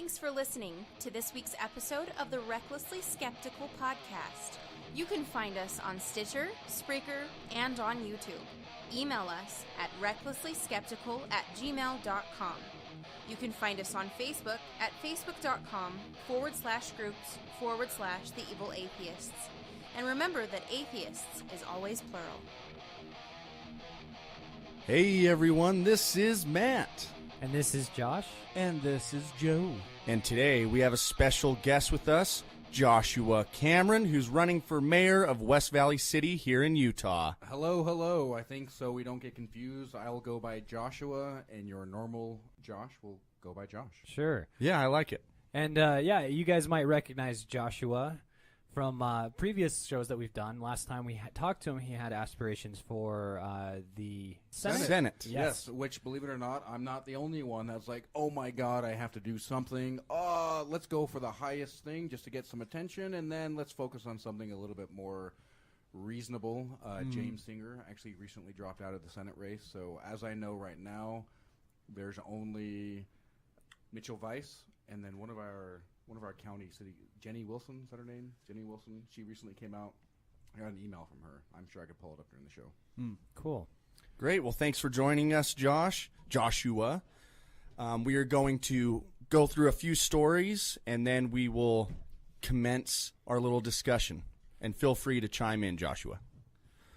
Thanks for listening to this week's episode of the Recklessly Skeptical podcast. You can find us on Stitcher, Spreaker, and on YouTube. Email us at recklesslyskeptical@gmail.com. You can find us on Facebook at facebook.com/groups/the evil atheists. And remember that atheists is always plural. Hey everyone, this is Matt. And this is Josh. And this is Joe. And today we have a special guest with us, Joshua Cameron, who's running for mayor of West Valley City here in Utah. Hello. I think so we don't get confused, I'll go by Joshua, and your normal Josh will go by Josh. Sure. Yeah, I like it. And you guys might recognize Joshua from previous shows that we've done. Last time we talked to him, he had aspirations for the Senate. Yes, which, believe it or not, I'm not the only one that's like, oh my God, I have to do something. Let's go for the highest thing just to get some attention, and then let's focus on something a little bit more reasonable. James Singer actually recently dropped out of the Senate race, so as I know right now, there's only Mitchell Weiss, and then one of our county city, Jenny Wilson, is that her name? Jenny Wilson. She recently came out. I got an email from her. I'm sure I could pull it up during the show. Cool. Great. Well, thanks for joining us, Joshua. We are going to go through a few stories, and then we will commence our little discussion. And feel free to chime in, Joshua.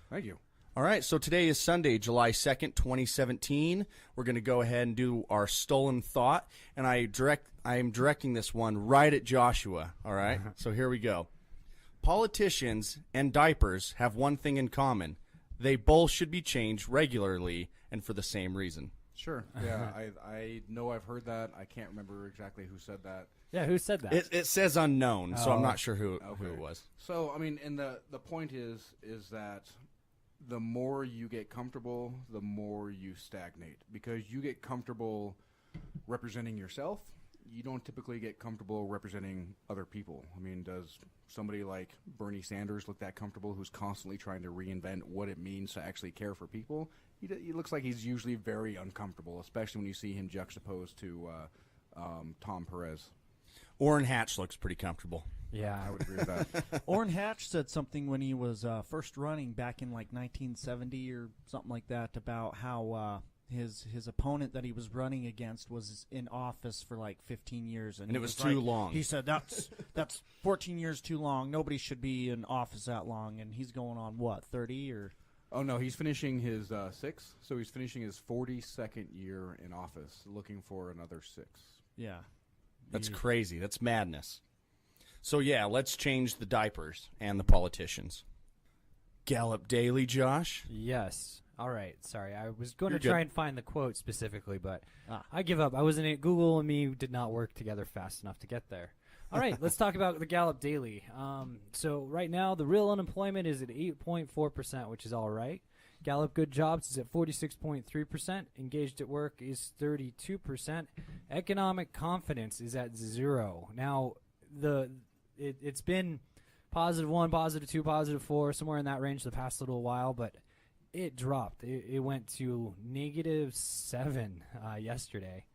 Thank you. All right, so today is Sunday, July 2nd, 2017. We're going to go ahead and do our stolen thought, and I am directing this one right at Joshua, all right? So here we go. Politicians and diapers have one thing in common. They both should be changed regularly and for the same reason. Sure. Yeah, I know I've heard that. I can't remember exactly who said that. Yeah, who said that? It says unknown, so I'm not sure who it was. So, I mean, and the point is that the more you get comfortable, the more you stagnate. Because you get comfortable representing yourself, you don't typically get comfortable representing other people. I mean, does somebody like Bernie Sanders look that comfortable, who's constantly trying to reinvent what it means to actually care for people? He looks like he's usually very uncomfortable, especially when you see him juxtaposed to Tom Perez. Orrin Hatch looks pretty comfortable. Yeah, I would agree with that. Orrin Hatch said something when he was first running back in like 1970 or something like that about how his opponent that he was running against was in office for like 15 years. And it was too long. He said, that's 14 years too long. Nobody should be in office that long. And he's going on, what, 30 or... Oh, no, he's finishing his 6th, so he's finishing his 42nd year in office, looking for another 6. Yeah. That's crazy. That's madness. So, yeah, let's change the diapers and the politicians. Gallup Daily, Josh? Yes. All right. Sorry, I was going You're to try good. and find the quote specifically, but I give up. I wasn't in Google, and me did not work together fast enough to get there. All right, let's talk about the Gallup Daily. So right now, the real unemployment is at 8.4%, which is all right. Gallup Good Jobs is at 46.3%. Engaged at work is 32%. Economic confidence is at 0. Now, it's been +1, +2, +4, somewhere in that range the past little while, but it dropped. It went to -7 yesterday,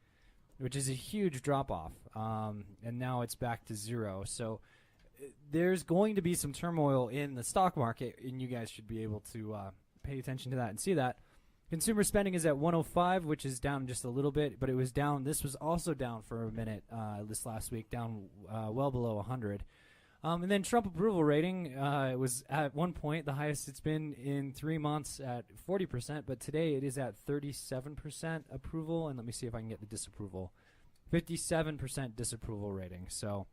which is a huge drop-off, and now it's back to 0. So there's going to be some turmoil in the stock market, and you guys should be able to pay attention to that and see that. Consumer spending is at 105, which is down just a little bit, but it was down. This was also down for a minute this last week, down well below 100. And then Trump approval rating, it was at one point the highest it's been in 3 months at 40%, but today it is at 37% approval. And let me see if I can get the disapproval. 57% disapproval rating. So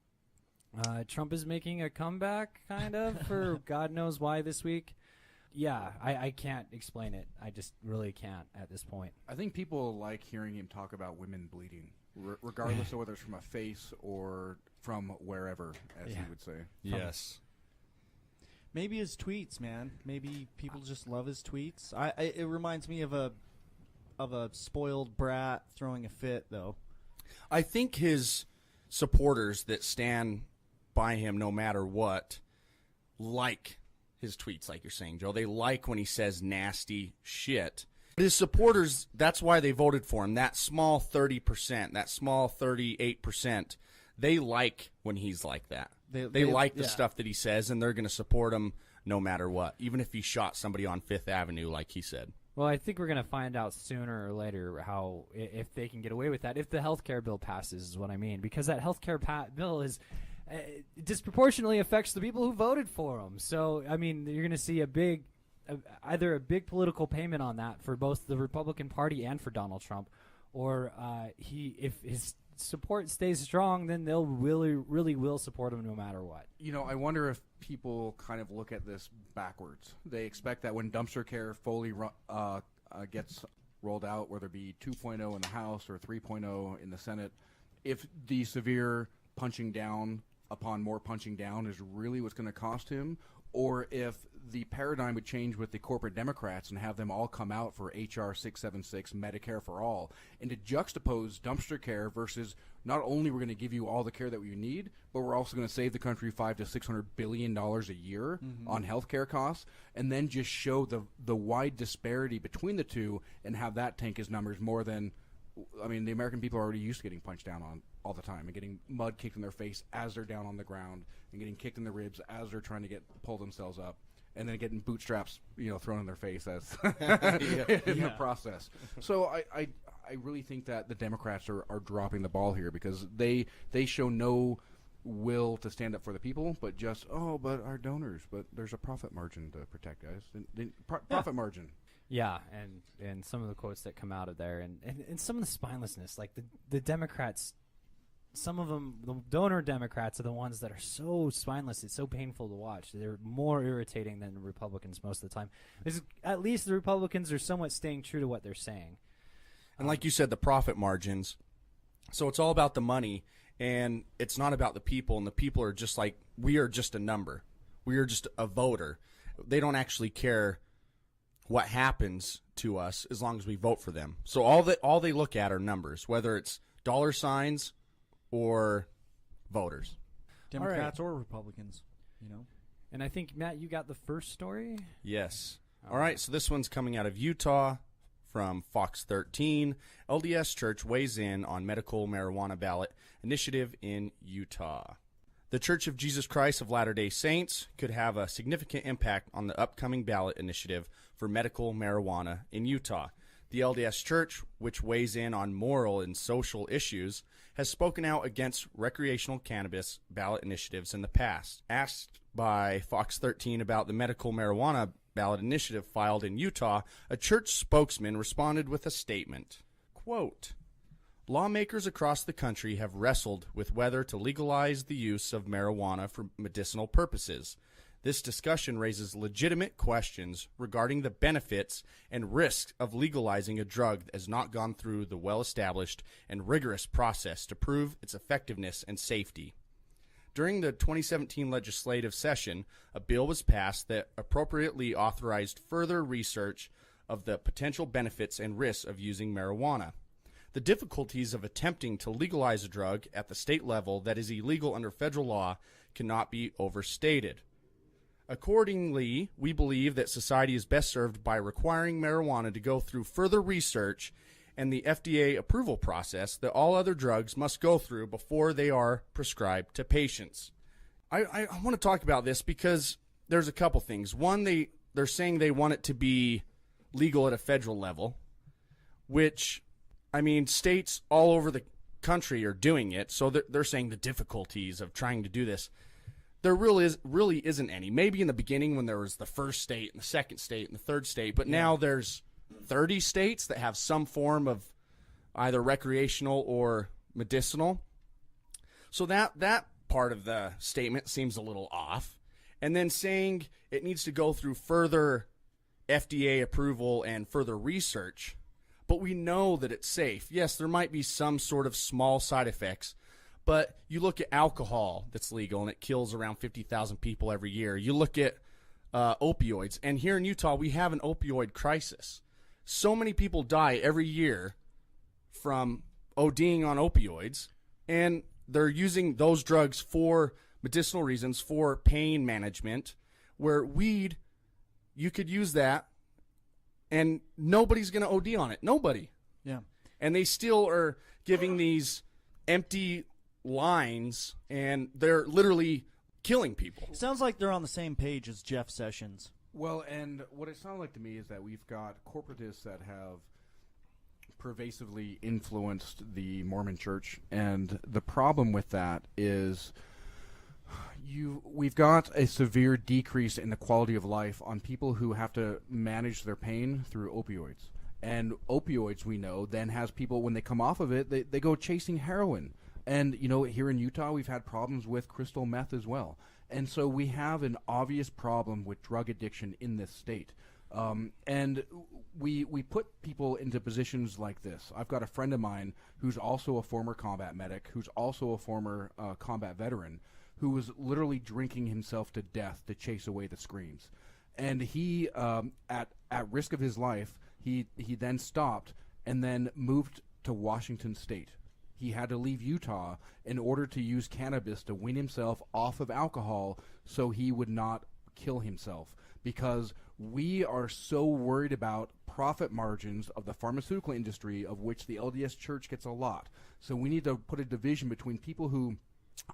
Trump is making a comeback, kind of, for God knows why this week. Yeah, I can't explain it. I just really can't at this point. I think people like hearing him talk about women bleeding, regardless of whether it's from a face or from wherever, as he would say. Yes. Maybe his tweets, man. Maybe people just love his tweets. It reminds me of a spoiled brat throwing a fit, though. I think his supporters that stand by him no matter what like his tweets, like you're saying, Joe. They like when he says nasty shit, His supporters, that's why they voted for him. That small 30%, that small 38%, they like when he's like that. They like the stuff that he says, and they're going to support him no matter what, even if he shot somebody on Fifth Avenue like he said. Well, I think we're going to find out sooner or later how if they can get away with that, if the health care bill passes is what I mean, because that health care bill is disproportionately affects the people who voted for him. So, I mean, you're going to see either a big political payment on that for both the Republican Party and for Donald Trump, or if his support stays strong, then they'll really will support him no matter what. You know, I wonder if people kind of look at this backwards. They expect that when dumpster care fully gets rolled out, whether it be 2.0 in the House or 3.0 in the Senate, if the severe punching down upon more punching down is really what's going to cost him, or if the paradigm would change with the corporate Democrats and have them all come out for H.R. 676, Medicare for all, and to juxtapose dumpster care versus not only we're going to give you all the care that you need, but we're also going to save the country $500 to $600 billion a year on health care costs, and then just show the wide disparity between the two and have that tank his numbers more than, I mean, the American people are already used to getting punched down on all the time and getting mud kicked in their face as they're down on the ground and getting kicked in the ribs as they're trying to pull themselves up, and then getting bootstraps, thrown in their face as in the process. So I really think that the Democrats are dropping the ball here because they show no will to stand up for the people, but just, but our donors, but there's a profit margin to protect, guys. Profit margin. Yeah, and some of the quotes that come out of there, and some of the spinelessness, like the Democrats, some of them, the donor Democrats are the ones that are so spineless, it's so painful to watch. They're more irritating than the Republicans most of the time. At least the Republicans are somewhat staying true to what they're saying. And like you said, the profit margins. So it's all about the money, and it's not about the people, and the people are just like, we are just a number. We are just a voter. They don't actually care what happens to us as long as we vote for them. So all they look at are numbers, whether it's dollar signs or voters. Democrats or Republicans, And I think, Matt, you got the first story? Yes. All right, so this one's coming out of Utah from Fox 13. LDS Church weighs in on medical marijuana ballot initiative in Utah. The Church of Jesus Christ of Latter-day Saints could have a significant impact on the upcoming ballot initiative for medical marijuana in Utah. The LDS Church, which weighs in on moral and social issues, has spoken out against recreational cannabis ballot initiatives in the past. Asked by Fox 13 about the medical marijuana ballot initiative filed in Utah, a church spokesman responded with a statement. Quote, lawmakers across the country have wrestled with whether to legalize the use of marijuana for medicinal purposes. This discussion raises legitimate questions regarding the benefits and risks of legalizing a drug that has not gone through the well-established and rigorous process to prove its effectiveness and safety. During the 2017 legislative session, a bill was passed that appropriately authorized further research of the potential benefits and risks of using marijuana. The difficulties of attempting to legalize a drug at the state level that is illegal under federal law cannot be overstated. Accordingly, we believe that society is best served by requiring marijuana to go through further research and the FDA approval process that all other drugs must go through before they are prescribed to patients. I want to talk about this because there's a couple things. One, they're saying they want it to be legal at a federal level, which, I mean, states all over the country are doing it, so they're saying the difficulties of trying to do this. There really isn't any. Maybe in the beginning when there was the first state and the second state and the third state, but now there's 30 states that have some form of either recreational or medicinal. So that part of the statement seems a little off. And then saying it needs to go through further FDA approval and further research, but we know that it's safe. Yes, there might be some sort of small side effects, but you look at alcohol that's legal and it kills around 50,000 people every year. You look at opioids, and here in Utah we have an opioid crisis. So many people die every year from ODing on opioids, and they're using those drugs for medicinal reasons, for pain management, where weed, you could use that and nobody's going to OD on it. Nobody. Yeah. And they still are giving these empty lines, and they're literally killing people. Sounds like they're on the same page as Jeff Sessions. Well, and what it sounds like to me is that we've got corporatists that have pervasively influenced the Mormon Church, and the problem with that is we've got a severe decrease in the quality of life on people who have to manage their pain through opioids. And opioids, we know, then has people, when they come off of it, they go chasing heroin. And, you know, here in Utah, we've had problems with crystal meth as well. And so we have an obvious problem with drug addiction in this state. And we put people into positions like this. I've got a friend of mine who's also a former combat medic, who's also a former combat veteran, who was literally drinking himself to death to chase away the screams. And he, at risk of his life, he then stopped and then moved to Washington State. He had to leave Utah in order to use cannabis to wean himself off of alcohol so he would not kill himself, because we are so worried about profit margins of the pharmaceutical industry, of which the LDS Church gets a lot. So we need to put a division between people who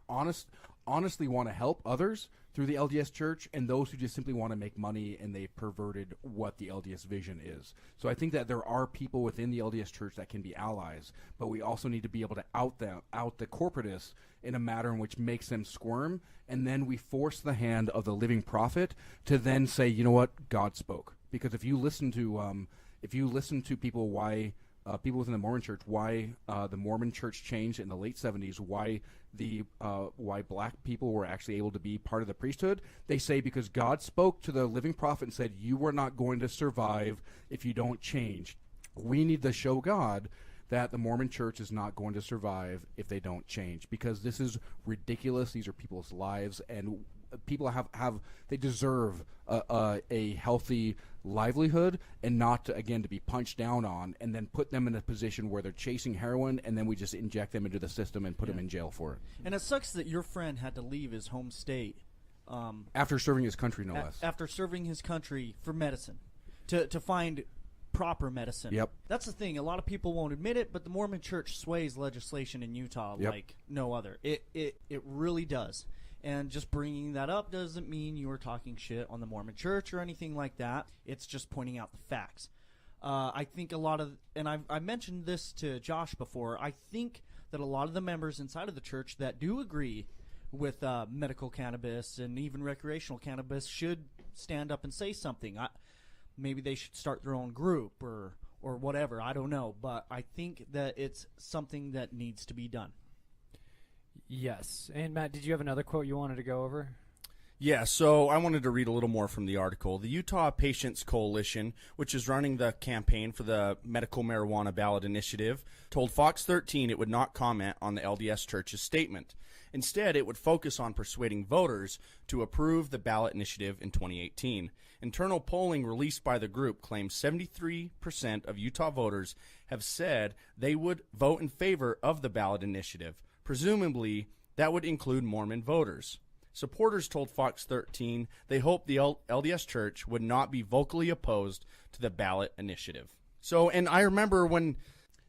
honestly want to help others through the LDS Church and those who just simply want to make money, and they've perverted what the LDS vision is. So I think that there are people within the LDS Church that can be allies, but we also need to be able to out the corporatists in a manner in which makes them squirm, and then we force the hand of the living prophet to then say, you know what, God spoke. Because if you listen to people, why people within the Mormon Church, why the Mormon Church changed in the late 70s, why black people were actually able to be part of the priesthood, they say because God spoke to the living prophet and said, you are not going to survive if you don't change. We need to show God that the Mormon Church is not going to survive if they don't change, because this is ridiculous. These are people's lives, and people they deserve a healthy livelihood, and not to be punched down on and then put them in a position where they're chasing heroin, and then we just inject them into the system and put them in jail for it. And it sucks that your friend had to leave his home state after serving his country, no less. After serving his country for medicine, to find proper medicine. Yep. That's the thing. A lot of people won't admit it, but the Mormon Church sways legislation in Utah like no other. It really does. And just bringing that up doesn't mean you are talking shit on the Mormon Church or anything like that. It's just pointing out the facts. I think a lot of, and I mentioned this to Josh before, I think that a lot of the members inside of the church that do agree with medical cannabis and even recreational cannabis should stand up and say something. Maybe they should start their own group or whatever. I don't know. But I think that it's something that needs to be done. Yes. And Matt, did you have another quote you wanted to go over? Yeah, so I wanted to read a little more from the article. The Utah Patients Coalition, which is running the campaign for the medical marijuana ballot initiative, told Fox 13 it would not comment on the LDS Church's statement. Instead, it would focus on persuading voters to approve the ballot initiative in 2018. Internal polling released by the group claims 73% of Utah voters have said they would vote in favor of the ballot initiative. Presumably, that would include Mormon voters. Supporters told Fox 13 they hoped the LDS Church would not be vocally opposed to the ballot initiative. So, and I remember when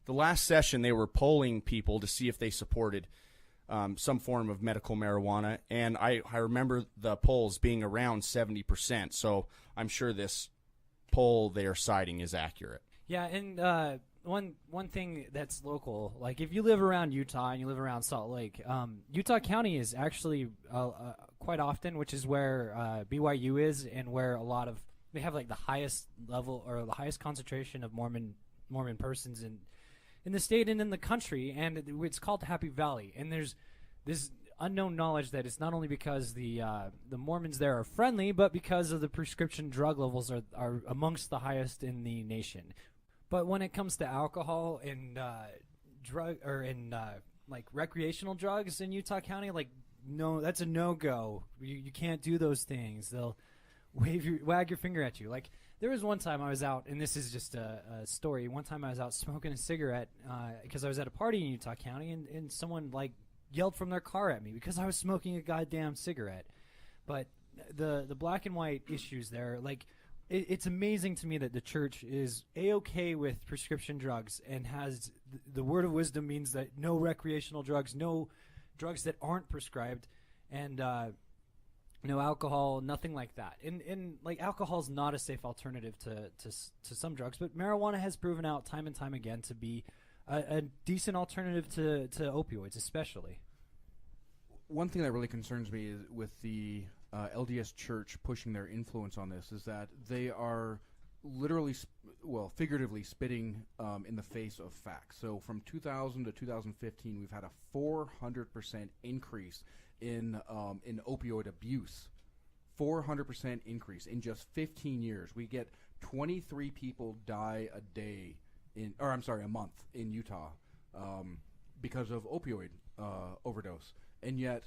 the last session they were polling people to see if they supported some form of medical marijuana, and I remember the polls being around 70%, so I'm sure this poll they are citing is accurate. Yeah, and one thing that's local, like if you live around Utah and you live around Salt Lake, Utah County is actually quite often, which is where BYU is, and where they have like the highest level or the highest concentration of Mormon persons in the state and in the country, and it's called Happy Valley. And there's this unknown knowledge that it's not only because the Mormons there are friendly, but because of the prescription drug levels are amongst the highest in the nation. But when it comes to alcohol and like recreational drugs in Utah County, like no, that's a no-go. You can't do those things. They'll wag your finger at you. Like there was one time I was out, and this is just a story. One time I was out smoking a cigarette because I was at a party in Utah County, and someone like yelled from their car at me because I was smoking a goddamn cigarette. But the black and white issues there, like it's amazing to me that the church is A-okay with prescription drugs and has the word of wisdom means that no recreational drugs, no drugs that aren't prescribed, and no alcohol, nothing like that. And like alcohol is not a safe alternative to some drugs, but marijuana has proven out time and time again to be a decent alternative to opioids, especially. One thing that really concerns me is with the LDS Church pushing their influence on this is that they are literally, figuratively spitting in the face of facts. So from 2000 to 2015, we've had a 400% increase in opioid abuse. 400% increase in just 15 years. We get 23 people die a month in Utah because of opioid overdose. And yet,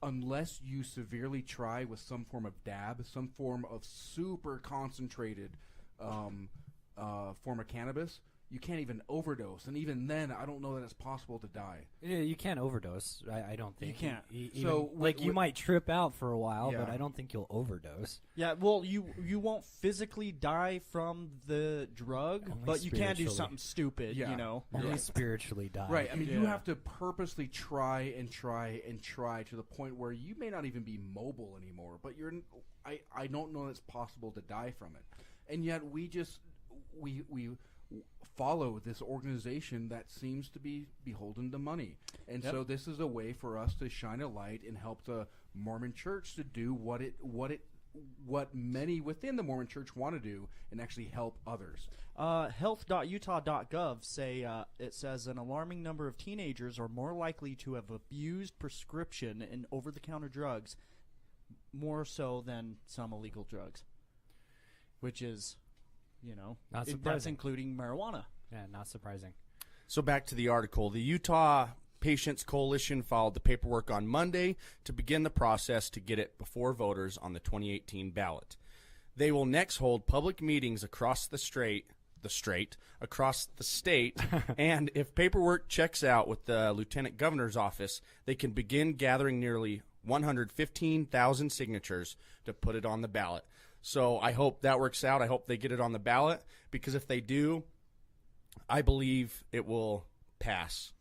unless you severely try with some form of dab, some form of super concentrated form of cannabis, you can't even overdose. And even then, I don't know that it's possible to die. Yeah, you can't overdose. I don't think you can't. You might trip out for a while, Yeah. but I don't think you'll overdose. Yeah, well, you won't physically die from the drug, Only but you can do spiritually. something stupid, Yeah. you know. Only spiritually die. Right. I mean, you Yeah. have to purposely try and try and try to the point where you may not even be mobile anymore. But I don't know that it's possible to die from it. And yet we follow this organization that seems to be beholden to money. And so this is a way for us to shine a light and help the Mormon Church to do what many within the Mormon Church want to do and actually help others. Health.utah.gov it says an alarming number of teenagers are more likely to have abused prescription and over-the-counter drugs more so than some illegal drugs, which is, Not that's surprising. including marijuana. Yeah, not surprising. So back to the article. The Utah Patients Coalition filed the paperwork on Monday to begin the process to get it before voters on the 2018 ballot. They will next hold public meetings across across the state, and if paperwork checks out with the Lieutenant Governor's office, they can begin gathering nearly 115,000 signatures to put it on the ballot. So I hope that works out. I hope they get it on the ballot, because if they do, I believe it will pass.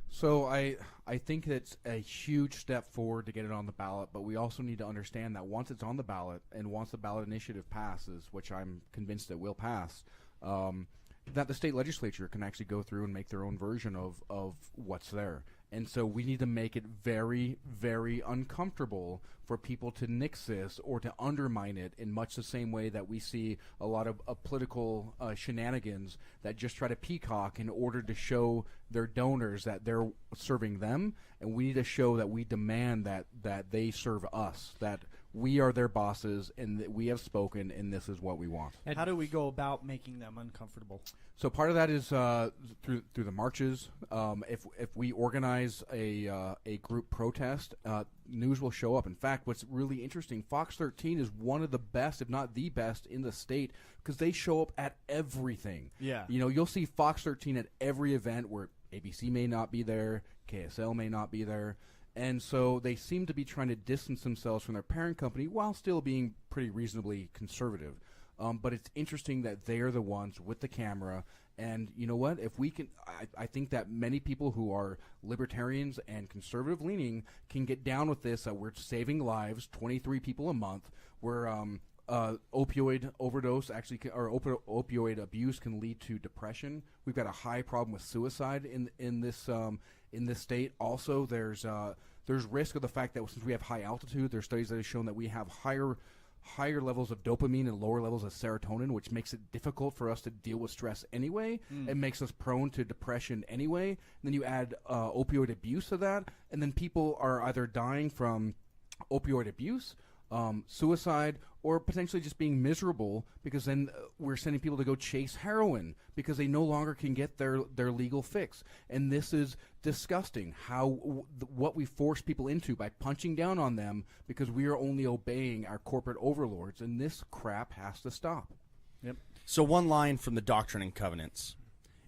So I think it's a huge step forward to get it on the ballot, but we also need to understand that once it's on the ballot and once the ballot initiative passes, which I'm convinced it will pass, that the state legislature can actually go through and make their own version of what's there. And so we need to make it very, very uncomfortable for people to nix this or to undermine it in much the same way that we see a lot of political shenanigans that just try to peacock in order to show their donors that they're serving them. And we need to show that we demand that they serve us, that we are their bosses and that we have spoken and this is what we want. And how do we go about making them uncomfortable? So part of that is through the marches. If we organize a group protest, news will show up. In fact, what's really interesting, Fox 13 is one of the best, if not the best, in the state because they show up at everything. Yeah. You'll see Fox 13 at every event where ABC may not be there, KSL may not be there. And so they seem to be trying to distance themselves from their parent company while still being pretty reasonably conservative. But it's interesting that they're the ones with the camera. And you know what? If we can, I think that many people who are libertarians and conservative leaning can get down with this, that we're saving lives, 23 people a month, where opioid overdose opioid abuse can lead to depression. We've got a high problem with suicide in this state. Also, there's risk of the fact that since we have high altitude, there's studies that have shown that we have higher levels of dopamine and lower levels of serotonin, which makes it difficult for us to deal with stress anyway. It makes us prone to depression anyway. And then you add opioid abuse to that, and then people are either dying from opioid abuse, suicide, or potentially just being miserable because then we're sending people to go chase heroin because they no longer can get their legal fix. And this is disgusting, what we force people into by punching down on them because we are only obeying our corporate overlords. And this crap has to stop. Yep. So one line from the Doctrine and Covenants.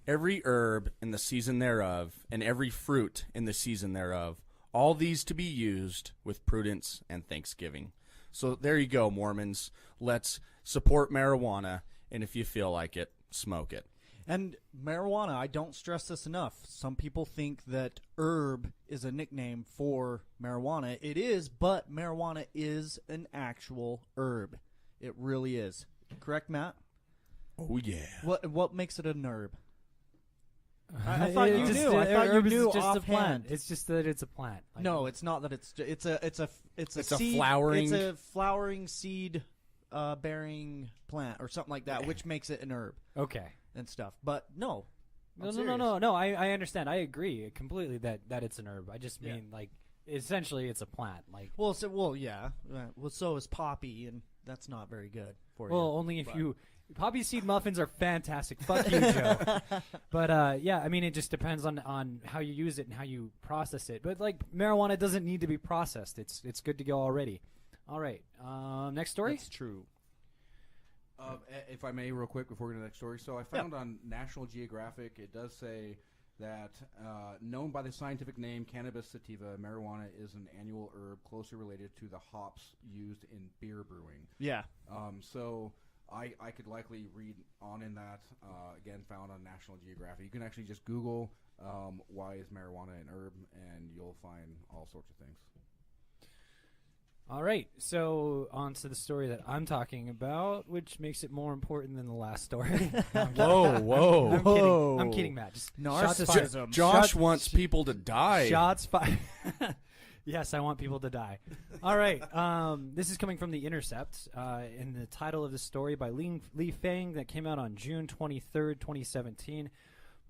Every herb in the season thereof, and every fruit in the season thereof, all these to be used with prudence and thanksgiving. So there you go, Mormons. Let's support marijuana, and if you feel like it, smoke it. And marijuana, I don't stress this enough. Some people think that herb is a nickname for marijuana. It is, but marijuana is an actual herb. It really is. Correct, Matt? Oh, yeah. What makes it an herb? I thought you Just- knew. I thought you herb is knew just a plant. offhand. It's just that it's a plant. Like, No, it's not that it's a It's a seed, flowering- It's a flowering seed bearing plant or something like that, which makes it an herb Okay. and stuff. But no. I'm No. serious. I understand. I agree completely that it's an herb. I just mean like essentially it's a plant. Like Well, yeah. Well, so is poppy, and that's not very good for you. only if you poppy seed muffins are fantastic. Fuck you, Joe. But yeah, I mean it just depends on how you use it and how you process it. But like marijuana doesn't need to be processed. It's good to go already. All right. Next story. That's true. If I may, real quick, before we go to the next story. So I found on National Geographic, it does say that known by the scientific name cannabis sativa, marijuana is an annual herb closely related to the hops used in beer brewing. Yeah. So I could likely read on in that, again, found on National Geographic. You can actually just Google why is marijuana an herb, and you'll find all sorts of things. All right, so on to the story that I'm talking about, which makes it more important than the last story. No, I'm kidding. Whoa. I'm kidding, Matt. Just Narcissism. Josh wants people to die. Shots fired. Yes, I want people to die. All right, this is coming from The Intercept, in the title of the story by Li Feng that came out on June 23rd, 2017.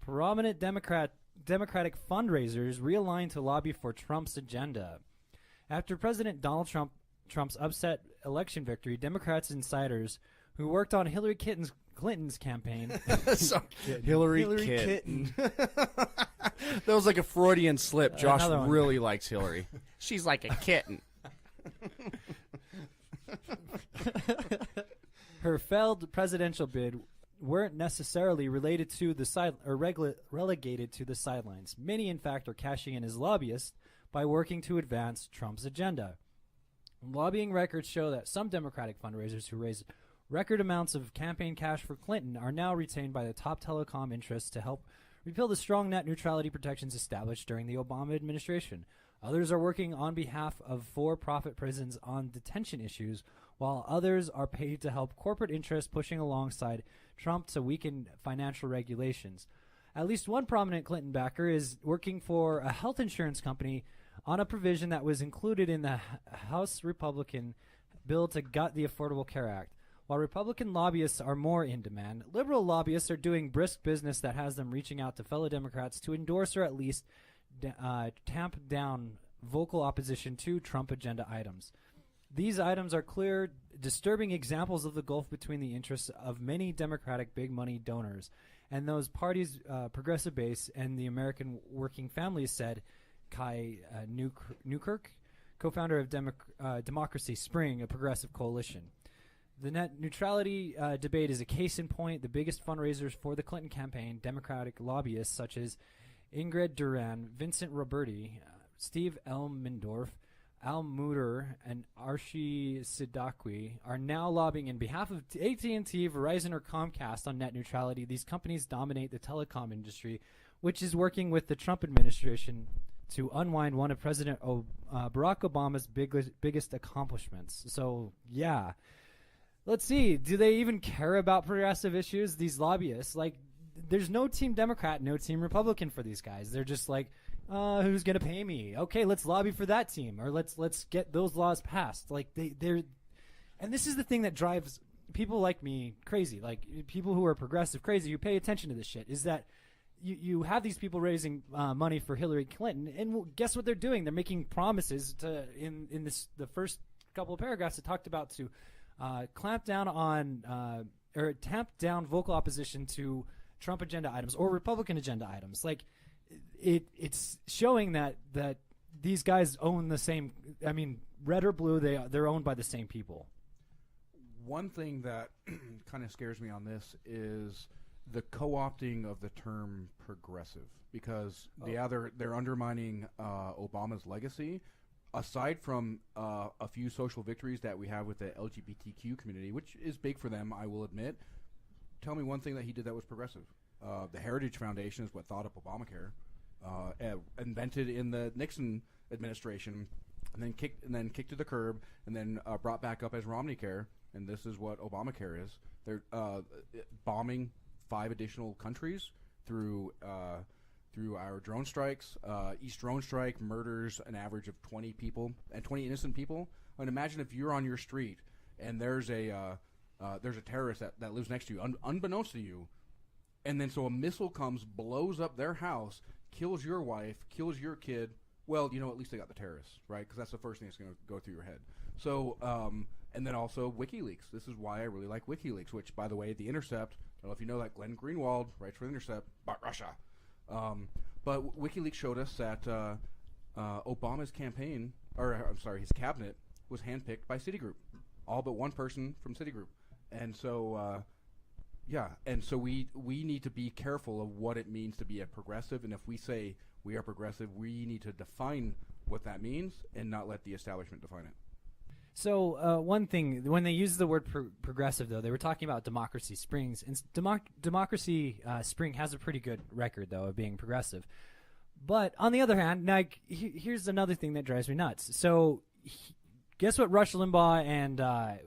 Prominent Democratic fundraisers realign to lobby for Trump's agenda. After President Donald Trump's upset election victory, Democrats insiders who worked on Hillary Clinton's campaign Hillary Kitten. That was like a Freudian slip. Josh Another one. really likes Hillary. She's like a kitten. her failed presidential bid weren't necessarily related to the relegated to the sidelines. Many, in fact, are cashing in as lobbyists by working to advance Trump's agenda. Lobbying records show that some Democratic fundraisers who raised record amounts of campaign cash for Clinton are now retained by the top telecom interests to help repeal the strong net neutrality protections established during the Obama administration. Others are working on behalf of for-profit prisons on detention issues, while others are paid to help corporate interests pushing alongside Trump to weaken financial regulations. At least one prominent Clinton backer is working for a health insurance company on a provision that was included in the House Republican bill to gut the Affordable Care Act. While Republican lobbyists are more in demand, liberal lobbyists are doing brisk business that has them reaching out to fellow Democrats to endorse or at least tamp down vocal opposition to Trump agenda items. These items are clear, disturbing examples of the gulf between the interests of many Democratic big money donors and those parties' progressive base, and the American working families, said Kai Newkirk, co-founder of Democracy Spring, a progressive coalition. The net neutrality debate is a case in point. The biggest fundraisers for the Clinton campaign, Democratic lobbyists such as Ingrid Duran, Vincent Roberti, Steve Elmendorf, Al Mutter, and Archie Sidakwi, are now lobbying in behalf of AT&T, Verizon, or Comcast on net neutrality. These companies dominate the telecom industry, which is working with the Trump administration to unwind one of President Barack Obama's biggest accomplishments. So, yeah. Let's see. Do they even care about progressive issues? These lobbyists, like, there's no team Democrat, no team Republican for these guys. They're just like, who's gonna pay me? Okay, let's lobby for that team, or let's get those laws passed. Like they're, and this is the thing that drives people like me crazy. Like people who are progressive crazy, who pay attention to this shit, is that you have these people raising money for Hillary Clinton, and guess what they're doing? They're making promises to in the first couple of paragraphs it talked about to clamp down on or tamp down vocal opposition to Trump agenda items or Republican agenda items. Like it's showing that these guys own the same. I mean, red or blue, they're owned by the same people. One thing that kind of scares me on this is the co-opting of the term progressive, because they're undermining Obama's legacy. aside from a few social victories that we have with the LGBTQ community, which is big for them, I will admit, tell me one thing that he did that was progressive. The Heritage Foundation is what thought up Obamacare, invented in the Nixon administration, and then kicked to the curb, and then brought back up as Romneycare, and this is what Obamacare is. They're bombing 5 additional countries through our drone strikes. Each drone strike murders an average of 20 people and 20 innocent people. And imagine if you're on your street and there's a terrorist that lives next to you, unbeknownst to you, and then so a missile comes, blows up their house, kills your wife, kills your kid. Well, at least they got the terrorists, right? Because that's the first thing that's going to go through your head. So, and then also WikiLeaks. This is why I really like WikiLeaks, which, by the way, The Intercept, I don't know if you know that Glenn Greenwald writes for The Intercept about Russia. But WikiLeaks showed us that Obama's campaign, his cabinet, was handpicked by Citigroup. All but one person from Citigroup. And so, we need to be careful of what it means to be a progressive. And if we say we are progressive, we need to define what that means and not let the establishment define it. So one thing, when they use the word progressive, though, they were talking about Democracy Springs. And Democracy Spring has a pretty good record, though, of being progressive. But on the other hand, here's another thing that drives me nuts. So guess what Rush Limbaugh and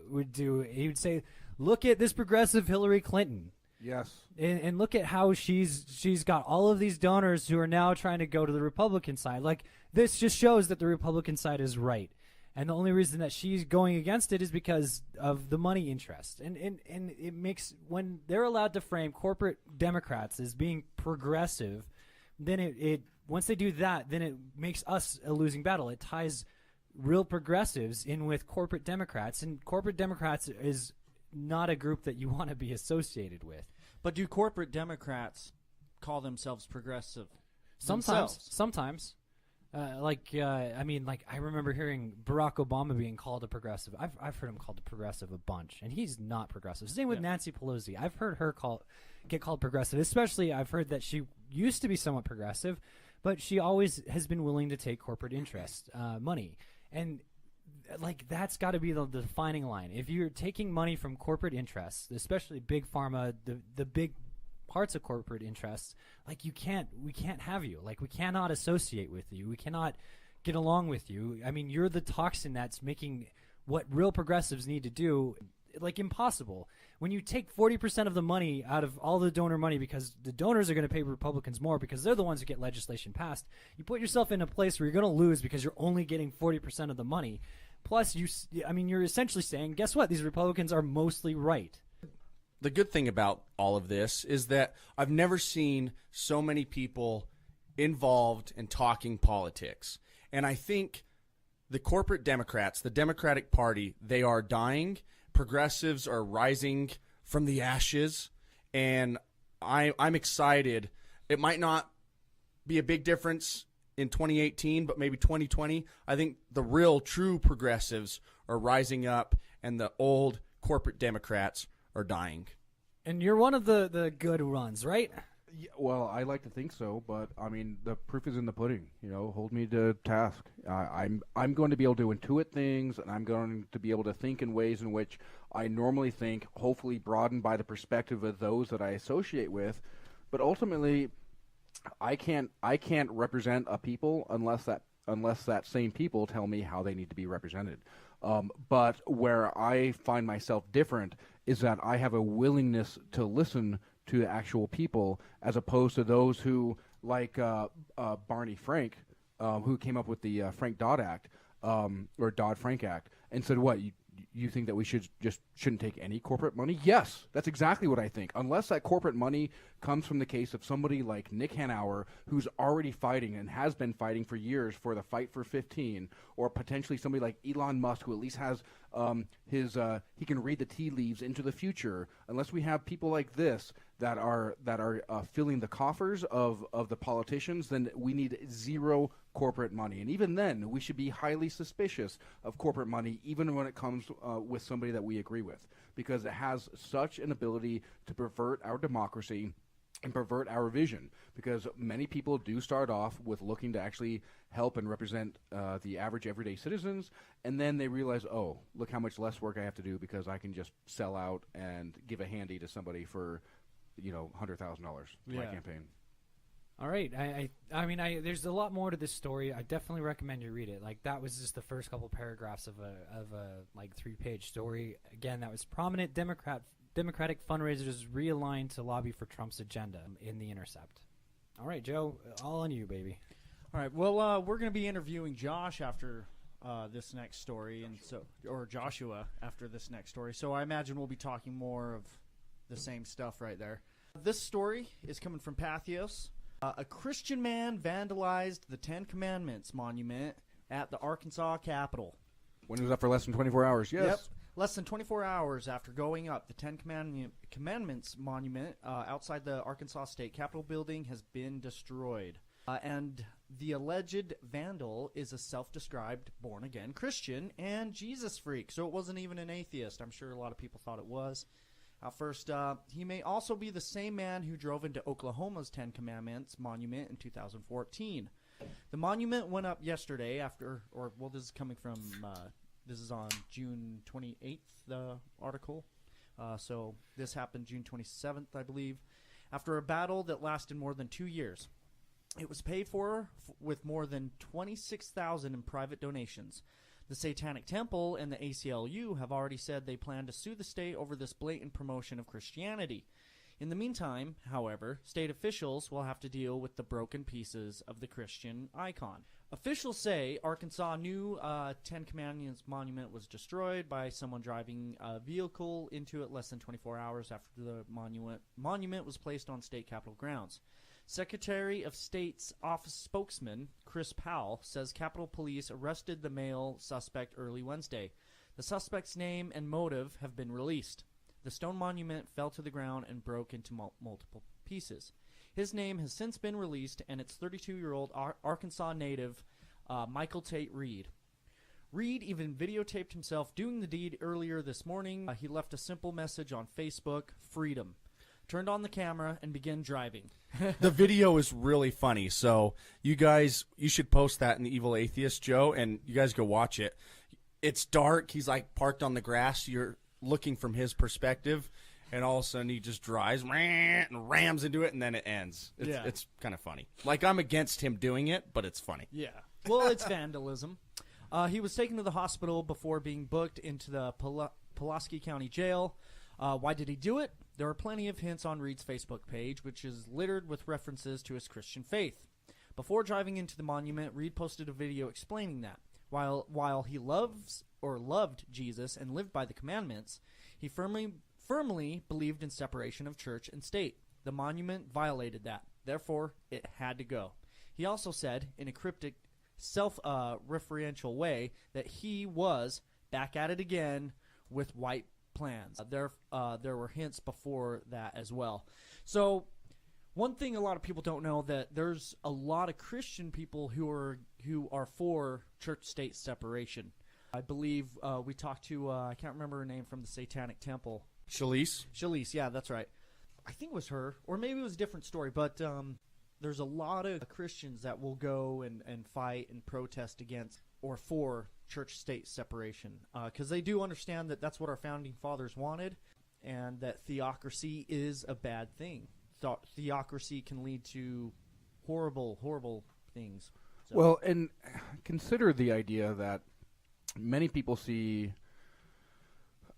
would do? He would say, look at this progressive Hillary Clinton. Yes. And look at how she's got all of these donors who are now trying to go to the Republican side. Like, this just shows that the Republican side is right. And the only reason that she's going against it is because of the money interest. And it makes, when they're allowed to frame corporate Democrats as being progressive, then it once they do that, then it makes us a losing battle. It ties real progressives in with corporate Democrats. And corporate Democrats is not a group that you want to be associated with. But do corporate Democrats call themselves progressive? Sometimes. I remember hearing Barack Obama being called a progressive. I've heard him called a progressive a bunch, and he's not progressive. Same with Nancy Pelosi. I've heard her get called progressive. Especially, I've heard that she used to be somewhat progressive, but she always has been willing to take corporate interest money, and that's got to be the defining line. If you're taking money from corporate interests, especially big pharma, the big parts of corporate interests, we can't have you. We cannot associate with you. We cannot get along with you. I mean, you're the toxin that's making what real progressives need to do impossible. When you take 40% of the money out of all the donor money because the donors are going to pay Republicans more because they're the ones who get legislation passed, you put yourself in a place where you're going to lose because you're only getting 40% of the money. Plus, you're essentially saying, guess what? These Republicans are mostly right. The good thing about all of this is that I've never seen so many people involved in talking politics. And I think the corporate Democrats, the Democratic Party, they are dying. Progressives are rising from the ashes. And I'm excited. It might not be a big difference in 2018, but maybe 2020. I think the real, true progressives are rising up, and the old corporate Democrats are dying. And you're one of the good ones, right? Yeah, well, I like to think so, but I mean, the proof is in the pudding. Hold me to task. I'm going to be able to intuit things, and I'm going to be able to think in ways in which I normally think, hopefully broadened by the perspective of those that I associate with. But ultimately, I can't represent a people unless that same people tell me how they need to be represented. But where I find myself different is that I have a willingness to listen to the actual people, as opposed to those who, like Barney Frank, who came up with the Frank-Dodd Act, or Dodd-Frank Act, and said, what, you think that we shouldn't take any corporate money? Yes, that's exactly what I think. Unless that corporate money comes from the case of somebody like Nick Hanauer, who's already fighting and has been fighting for years for the Fight for 15, or potentially somebody like Elon Musk, who at least has he can read the tea leaves into the future. Unless we have people like this that are filling the coffers of the politicians, then we need zero corporate money. And even then, we should be highly suspicious of corporate money, even when it comes with somebody that we agree with, because it has such an ability to pervert our democracy and pervert our vision, because many people do start off with looking to actually help and represent the average everyday citizens, and then they realize, oh, look how much less work I have to do because I can just sell out and give a handy to somebody for, $100,000 to my campaign. All right. I mean, there's a lot more to this story. I definitely recommend you read it. Like, that was just the first couple paragraphs of a 3-page story. Again, that was prominent Democratic fundraisers realigned to lobby for Trump's agenda in The Intercept. All right, Joe, all on you, baby. All right. Well, we're going to be interviewing Josh after this next story, or Joshua after this next story. So I imagine we'll be talking more of the same stuff right there. This story is coming from Pathos. A Christian man vandalized the Ten Commandments monument at the Arkansas Capitol. When it was up for less than 24 hours, yes. Yep. Less than 24 hours after going up, the Ten Commandments monument outside the Arkansas State Capitol building has been destroyed. And the alleged vandal is a self-described born-again Christian and Jesus freak. So it wasn't even an atheist. I'm sure a lot of people thought it was. First, he may also be the same man who drove into Oklahoma's Ten Commandments monument in 2014. The monument went up yesterday this is coming from... This is on June 28th, the article. So this happened June 27th, I believe, after a battle that lasted more than 2 years. It was paid for with more than $26,000 in private donations. The Satanic Temple and the ACLU have already said they plan to sue the state over this blatant promotion of Christianity. In the meantime, however, state officials will have to deal with the broken pieces of the Christian icon. Officials say Arkansas' new Ten Commandments monument was destroyed by someone driving a vehicle into it less than 24 hours after the monument was placed on state capitol grounds. Secretary of State's office spokesman Chris Powell says Capitol Police arrested the male suspect early Wednesday. The suspect's name and motive have been released. The stone monument fell to the ground and broke into multiple pieces. His name has since been released, and it's 32-year-old Arkansas native Michael Tate Reed. Reed even videotaped himself doing the deed earlier this morning. He left a simple message on Facebook, freedom. Turned on the camera and began driving. The video is really funny, so you should post that in the Evil Atheist, Joe, and you guys go watch it. It's dark. He's like parked on the grass. You're looking from his perspective, and all of a sudden he just drives and rams into it, and then it ends. It's kind of funny. Like, I'm against him doing it, but it's funny. Yeah. Well, it's vandalism. He was taken to the hospital before being booked into the Pulaski County Jail. Why did he do it? There are plenty of hints on Reed's Facebook page, which is littered with references to his Christian faith. Before driving into the monument, Reed posted a video explaining that. While he loved Jesus and lived by the commandments, he firmly believed in separation of church and state. The monument violated that. Therefore, it had to go. He also said, in a cryptic, self-referential way, that he was back at it again with white plans. There were hints before that as well. So, one thing a lot of people don't know, that there's a lot of Christian people who are for church-state separation. I believe we talked to, I can't remember her name, from the Satanic Temple. Shalise, yeah, that's right. I think it was her, or maybe it was a different story, but there's a lot of Christians that will go and fight and protest against or for church-state separation, because they do understand that that's what our founding fathers wanted, and that theocracy is a bad thing. Theocracy can lead to horrible, horrible things. So. Well, and consider the idea that many people see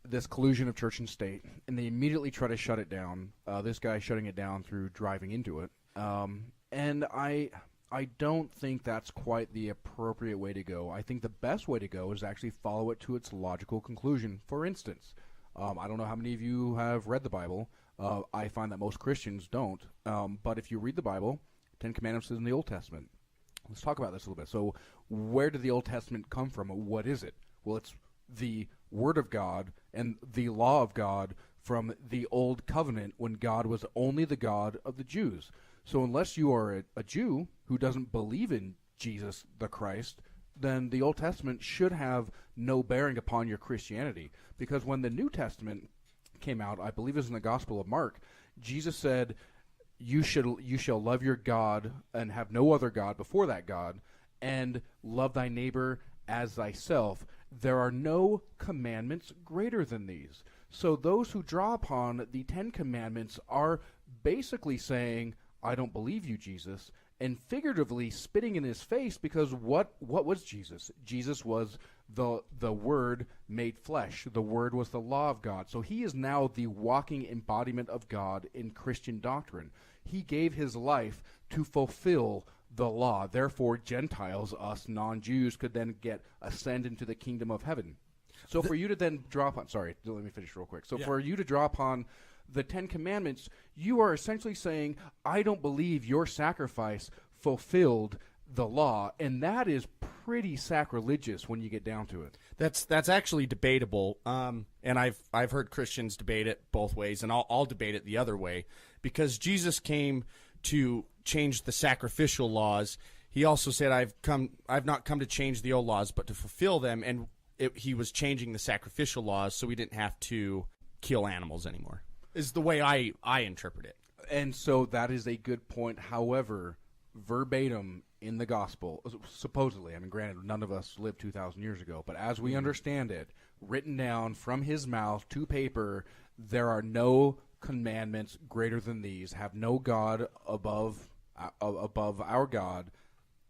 this collusion of church and state, and they immediately try to shut it down. This guy shutting it down through driving into it. And I don't think that's quite the appropriate way to go. I think the best way to go is actually follow it to its logical conclusion. For instance, I don't know how many of you have read the Bible. I find that most Christians don't. But if you read the Bible, Ten Commandments is in the Old Testament. Let's talk about this a little bit. So where did the Old Testament come from? What is it? Well, it's the Word of God and the law of God from the Old Covenant, when God was only the God of the Jews. So unless you are a Jew who doesn't believe in Jesus the Christ, then the Old Testament should have no bearing upon your Christianity. Because when the New Testament came out, I believe it was in the Gospel of Mark, Jesus said, you shall love your God and have no other God before that God, and love thy neighbor as thyself. There are no commandments greater than these. So those who draw upon the 10 Commandments are basically saying, I don't believe you, Jesus, and figuratively spitting in his face, because what was Jesus? Jesus was the Word made flesh. The Word was the law of God. So he is now the walking embodiment of God in Christian doctrine. He gave his life to fulfill the law. Therefore, Gentiles, us non-Jews, could then ascend into the kingdom of heaven. So for you to then draw upon, sorry, let me finish real quick. So for you to draw upon the 10 Commandments, you are essentially saying, I don't believe your sacrifice fulfilled the law, and that is pretty sacrilegious when you get down to it. That's actually debatable, and I've heard Christians debate it both ways, and I'll debate it the other way, because Jesus came to change the sacrificial laws. He also said, I've not come to change the old laws, but to fulfill them, and he was changing the sacrificial laws so we didn't have to kill animals anymore, is the way I interpret it. And so that is a good point. However, verbatim in the gospel, supposedly, I mean, granted, none of us lived 2,000 years ago, but as we understand it, written down from his mouth to paper, there are no commandments greater than these. Have no God above our God,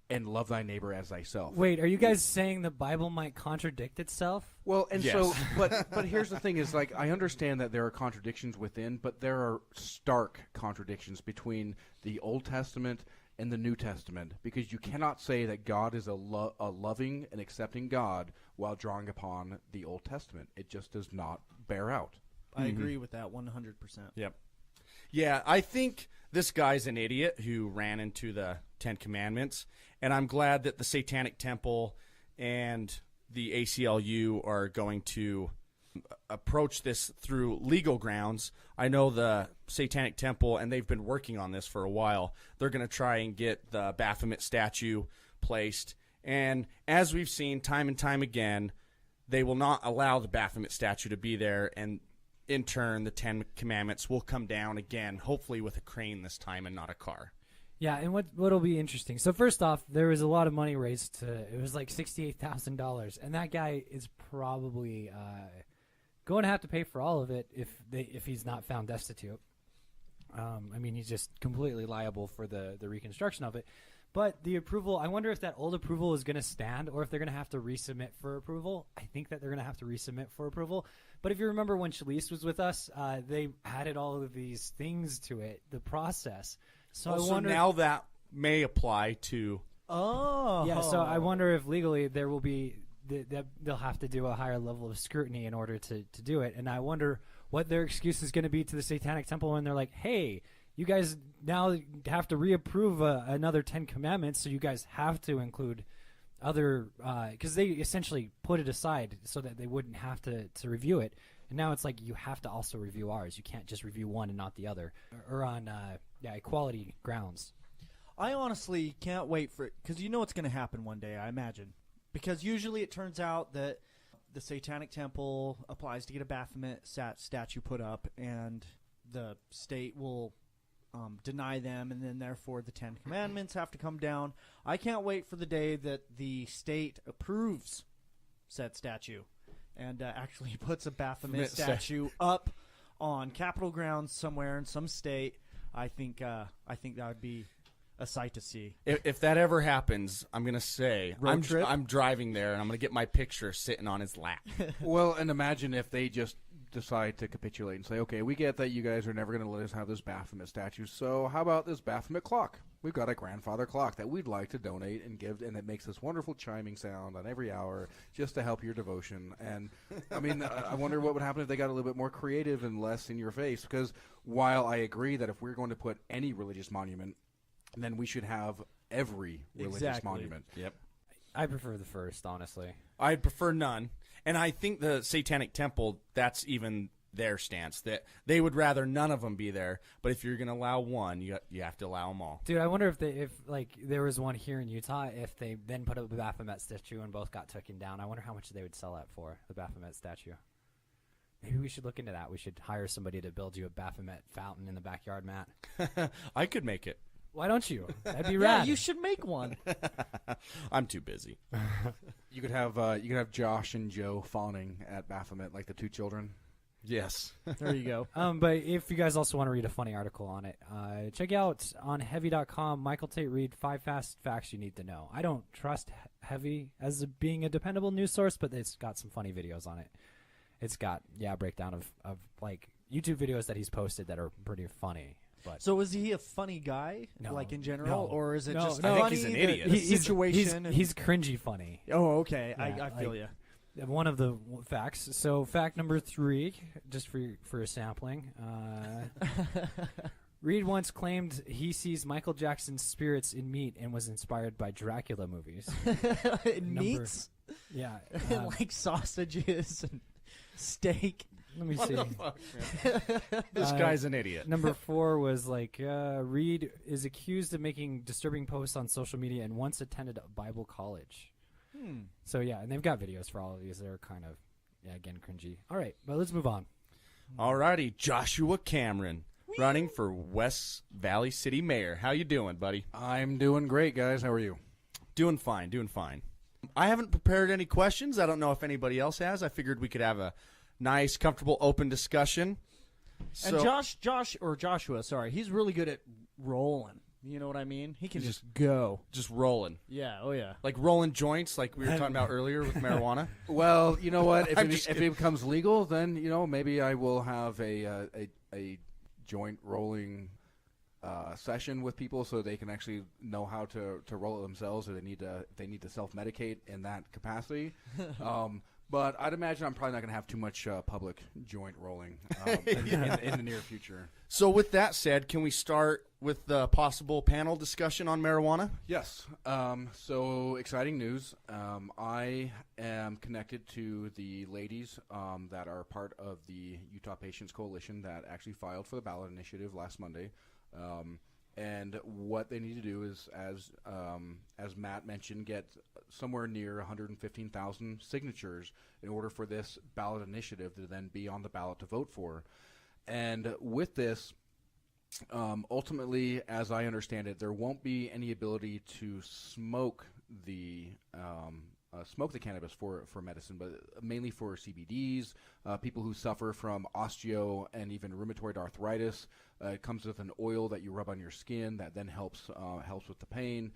and love thy neighbor as thyself. Wait, are you guys saying the Bible might contradict itself? Well, and Yes. so, but here's the thing: is like I understand that there are contradictions within, but there are stark contradictions between the Old Testament and the New Testament, because you cannot say that God is a loving and accepting God while drawing upon the Old Testament. It just does not bear out. I agree with that 100%. Yep. Yeah, I think this guy's an idiot who ran into the 10 Commandments, and I'm glad that the Satanic Temple and the ACLU are going to approach this through legal grounds. I know the Satanic Temple, and they've been working on this for a while, they're going to try and get the Baphomet statue placed. And as we've seen time and time again, they will not allow the Baphomet statue to be there, and in turn, the 10 Commandments will come down again, hopefully with a crane this time and not a car. Yeah, and what'll be interesting. So first off, there was a lot of money raised it was like $68,000, and that guy is probably going to have to pay for all of it if he's not found destitute. I mean, he's just completely liable for the reconstruction of it. But the approval, I wonder if that old approval is going to stand, or if they're going to have to resubmit for approval. I think that they're going to have to resubmit for approval. But if you remember when Shalise was with us, they added all of these things to it, the process. So I wonder now that may apply to. Oh. Yeah, so I wonder if legally there will be they'll have to do a higher level of scrutiny in order to do it. And I wonder what their excuse is going to be to the Satanic Temple when they're like, hey, you guys now have to reapprove another 10 Commandments, so you guys have to include other because they essentially put it aside so that they wouldn't have to review it. And now it's like you have to also review ours. You can't just review one and not the other, or on equality grounds. I honestly can't wait for it, because you know what's going to happen one day, I imagine. Because usually it turns out that the Satanic Temple applies to get a Baphomet statue put up, and the state will deny them, and then therefore the 10 Commandments have to come down. I can't wait for the day that the state approves said statue and actually puts a Baphomet statue up on Capitol grounds somewhere in some state. I think that would be a sight to see. If that ever happens, I'm going to say I'm driving there, and I'm going to get my picture sitting on his lap. Well, and imagine if they just decide to capitulate and say, okay, we get that you guys are never going to let us have this Baphomet statue, so how about this Baphomet clock? We've got a grandfather clock that we'd like to donate and give, and it makes this wonderful chiming sound on every hour just to help your devotion. And, I mean, I wonder what would happen if they got a little bit more creative and less in your face, because while I agree that if we're going to put any religious monument, then we should have every religious monument. Yep. I prefer the first, honestly. I'd prefer none. And I think the Satanic Temple, that's even their stance, that they would rather none of them be there. But if you're going to allow one, you have to allow them all. Dude, I wonder if there was one here in Utah, if they then put up a Baphomet statue and both got taken down, I wonder how much they would sell that for, the Baphomet statue. Maybe we should look into that. We should hire somebody to build you a Baphomet fountain in the backyard, Matt. I could make it. Why don't you? That'd be Yeah, rad. you should make one. I'm too busy. You could have Josh and Joe fawning at Baphomet like the two children. Yes. There you go. But if you guys also want to read a funny article on it, check out on heavy.com, Michael Tate Reid, 5 fast facts you need to know. I don't trust Heavy as being a dependable news source, but it's got some funny videos on it. It's got, a breakdown of like YouTube videos that he's posted that are pretty funny. But So is he a funny guy, No. like in general, No. or is it No, just no. I funny think he's an the- idiot. the he's situation? and- he's cringy funny. oh, okay. Yeah, I feel you. One of the facts. So fact number 3, just for a sampling. Reed once claimed he sees Michael Jackson's spirits in meat and was inspired by Dracula movies. Meats, Yeah. like sausages and steak. Let me What see. the fuck, man? This guy's an idiot. Number 4 was like Reed is accused of making disturbing posts on social media and once attended a Bible college. So yeah, and they've got videos for all of these. They're kind of, again, cringy. All right, but let's move on. Alrighty, Joshua Cameron, running for West Valley City Mayor. How you doing, buddy? I'm doing great, guys. How are you? Doing fine, doing fine. I haven't prepared any questions. I don't know if anybody else has. I figured we could have a nice, comfortable, open discussion. And Joshua, sorry, he's really good at rolling. You know what I mean? He can just go. just rolling. Yeah, oh yeah. Like rolling joints like we were talking about earlier with marijuana. Well, you know what? If I'm it, just if it becomes legal, then maybe I will have a joint rolling session with people so they can actually know how to roll it themselves, or they need to self-medicate in that capacity. But I'd imagine I'm probably not going to have too much public joint rolling in the near future. So with that said, can we start with the possible panel discussion on marijuana? Yes. So exciting news. I am connected to the ladies that are part of the Utah Patients Coalition that actually filed for the ballot initiative last Monday. And what they need to do is, as Matt mentioned, get somewhere near 115,000 signatures in order for this ballot initiative to then be on the ballot to vote for. And with this, ultimately, as I understand it, there won't be any ability to smoke the cannabis for medicine, but mainly for CBDs, people who suffer from osteo and even rheumatoid arthritis. It comes with an oil that you rub on your skin that then helps with the pain.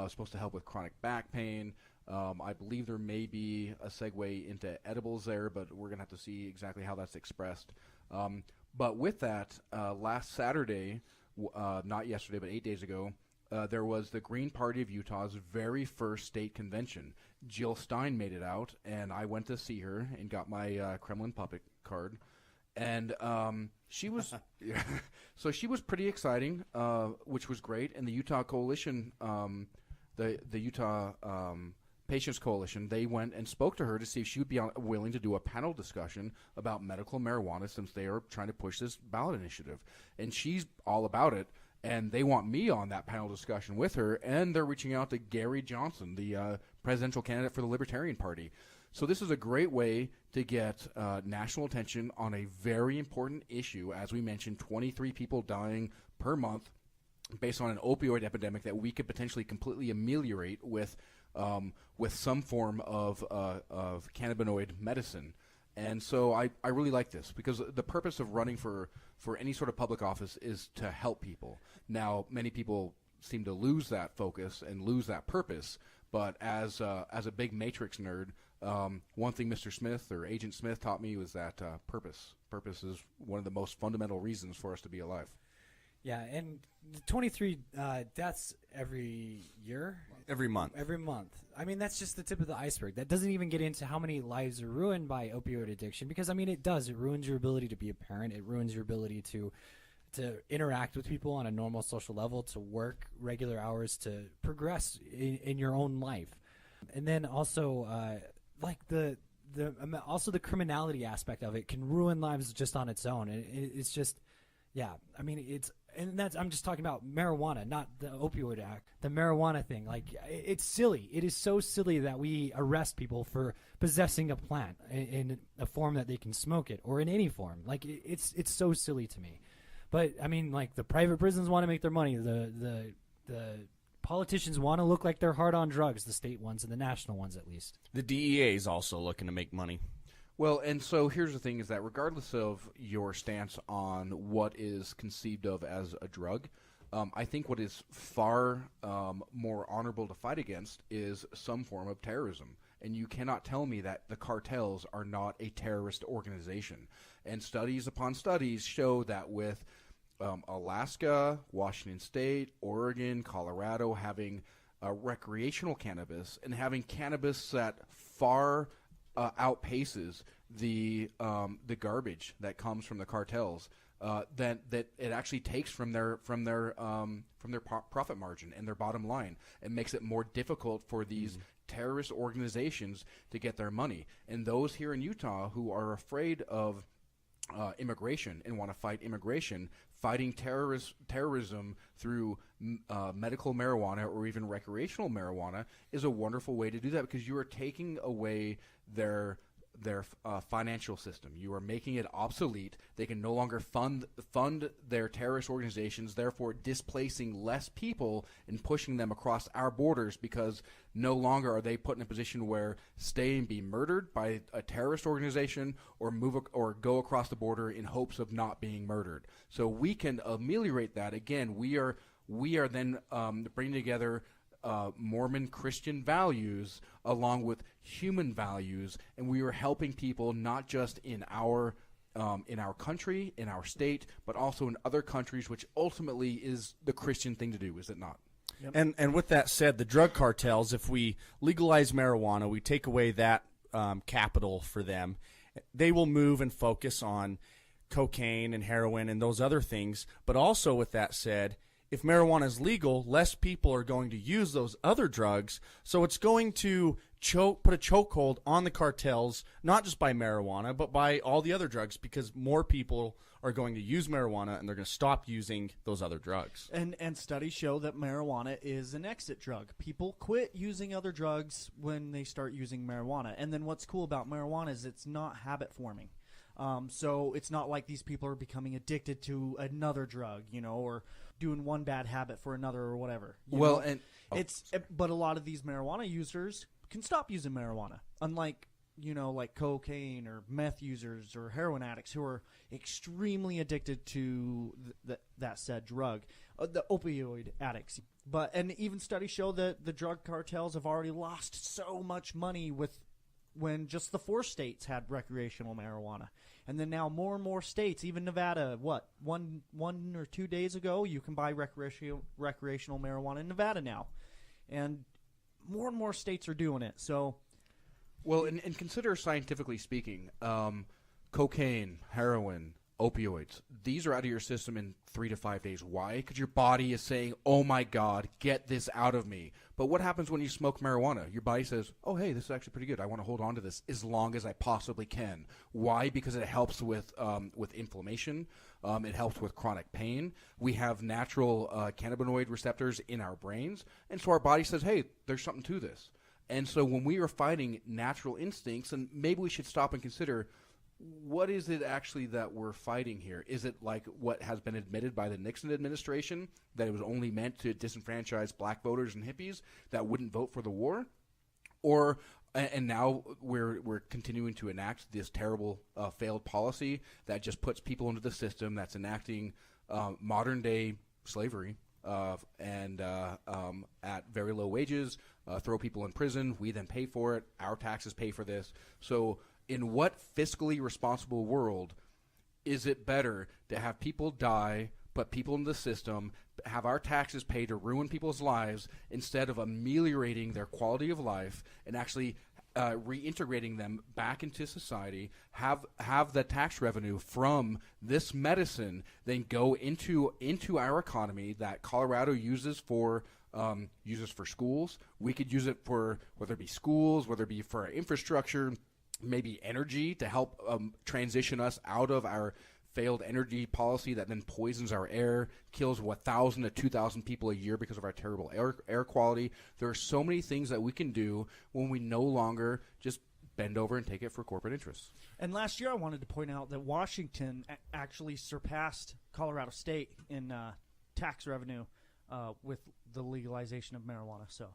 Supposed to help with chronic back pain. I believe there may be a segue into edibles there, but we're going to have to see exactly how that's expressed. But with that, last Saturday, not yesterday, but 8 days ago, there was the Green Party of Utah's very first state convention. Jill Stein made it out, and I went to see her and got my Kremlin puppet card. And she was so she was pretty exciting, which was great. And the Utah Coalition, the Utah Patients Coalition, they went and spoke to her to see if she would be willing to do a panel discussion about medical marijuana, since they are trying to push this ballot initiative. And she's all about it. And they want me on that panel discussion with her, and they're reaching out to Gary Johnson, the presidential candidate for the Libertarian Party. So this is a great way to get national attention on a very important issue. As we mentioned, 23 people dying per month based on an opioid epidemic that we could potentially completely ameliorate with some form of cannabinoid medicine. And so I really like this, because the purpose of running for any sort of public office is to help people. Now, many people seem to lose that focus and lose that purpose, but as a big Matrix nerd, one thing Mr. Smith or Agent Smith taught me was that purpose. Purpose is one of the most fundamental reasons for us to be alive. Yeah, and 23 deaths every year. Every month. Every month. I mean, that's just the tip of the iceberg. That doesn't even get into how many lives are ruined by opioid addiction, because, I mean, it does. It ruins your ability to be a parent. It ruins your ability to interact with people on a normal social level, to work regular hours, to progress in your own life. And then also, also the criminality aspect of it can ruin lives just on its own. And it's just, yeah, I mean, and I'm just talking about marijuana, not the opioid act, the marijuana thing. Like, it's silly. It is so silly that we arrest people for possessing a plant in a form that they can smoke it, or in any form. Like, it's so silly to me. But I mean, like, the private prisons want to make their money. The politicians want to look like they're hard on drugs, the state ones and the national ones at least. The DEA is also looking to make money. Well, and so here's the thing is that regardless of your stance on what is conceived of as a drug, I think what is far more honorable to fight against is some form of terrorism. And you cannot tell me that the cartels are not a terrorist organization. And studies upon studies show that with Alaska, Washington State, Oregon, Colorado having recreational cannabis and having cannabis that far outpaces the garbage that comes from the cartels, that it actually takes from their profit margin and their bottom line, and makes it more difficult for these terrorist organizations to get their money. And those here in Utah who are afraid of immigration and want to fight immigration, fighting terrorism through medical marijuana or even recreational marijuana is a wonderful way to do that, because you are taking away their financial system. You are making it obsolete. They can no longer fund their terrorist organizations, therefore displacing less people and pushing them across our borders, because no longer are they put in a position where stay and be murdered by a terrorist organization or go across the border in hopes of not being murdered. So we can ameliorate that. Again, we are then bringing together Mormon Christian values along with human values, and we are helping people not just in our country, in our state, but also in other countries, which ultimately is the Christian thing to do, is it not? Yep. And with that said, the drug cartels, if we legalize marijuana, we take away that capital for them, they will move and focus on cocaine and heroin and those other things. But also with that said, if marijuana is legal, less people are going to use those other drugs, so it's going to put a chokehold on the cartels, not just by marijuana, but by all the other drugs, because more people are going to use marijuana and they're going to stop using those other drugs. And studies show that marijuana is an exit drug. People quit using other drugs when they start using marijuana. And then what's cool about marijuana is it's not habit forming. So it's not like these people are becoming addicted to another drug, or doing one bad habit for another or whatever. But a lot of these marijuana users can stop using marijuana, unlike like cocaine or meth users or heroin addicts who are extremely addicted to that said drug, the opioid addicts. And even studies show that the drug cartels have already lost so much money when just the 4 states had recreational marijuana. And then now more and more states, even Nevada, one or 2 days ago, you can buy recreational marijuana in Nevada now. And more states are doing it. So, well, and consider scientifically speaking, cocaine, heroin, opioids, these are out of your system in 3 to 5 days. Why? Because your body is saying, oh my God, get this out of me. But what happens when you smoke marijuana? Your body says, oh, hey, this is actually pretty good. I want to hold on to this as long as I possibly can. Why? Because it helps with inflammation. It helps with chronic pain. We have natural cannabinoid receptors in our brains. And so our body says, hey, there's something to this. And so when we are fighting natural instincts, and maybe we should stop and consider, what is it actually that we're fighting here? Is it like what has been admitted by the Nixon administration, that it was only meant to disenfranchise black voters and hippies that wouldn't vote for the war? And now we're continuing to enact this terrible failed policy that just puts people into the system, that's enacting modern day slavery and at very low wages, throw people in prison. We then pay for it. Our taxes pay for this. So in what fiscally responsible world is it better to have people die, put people in the system, have our taxes paid to ruin people's lives, instead of ameliorating their quality of life and actually reintegrating them back into society, have the tax revenue from this medicine then go into our economy that Colorado uses for schools. We could use it for whether it be schools, whether it be for our infrastructure, maybe energy to help transition us out of our failed energy policy that then poisons our air, kills 1,000 to 2,000 people a year because of our terrible air quality. There are so many things that we can do when we no longer just bend over and take it for corporate interests. And last year I wanted to point out that Washington actually surpassed Colorado State in tax revenue with the legalization of marijuana. So,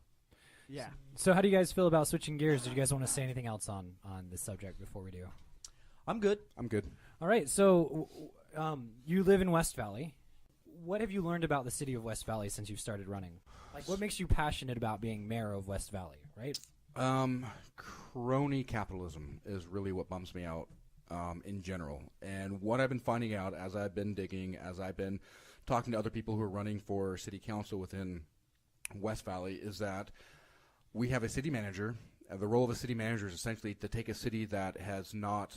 yeah. So how do you guys feel about switching gears? Did you guys want to say anything else on this subject before we do? I'm good. All right. So you live in West Valley. What have you learned about the city of West Valley since you've started running? Like, what makes you passionate about being mayor of West Valley, right? Crony capitalism is really what bums me out in general. And what I've been finding out as I've been digging, as I've been talking to other people who are running for city council within West Valley, is that we have a city manager. The role of a city manager is essentially to take a city that has not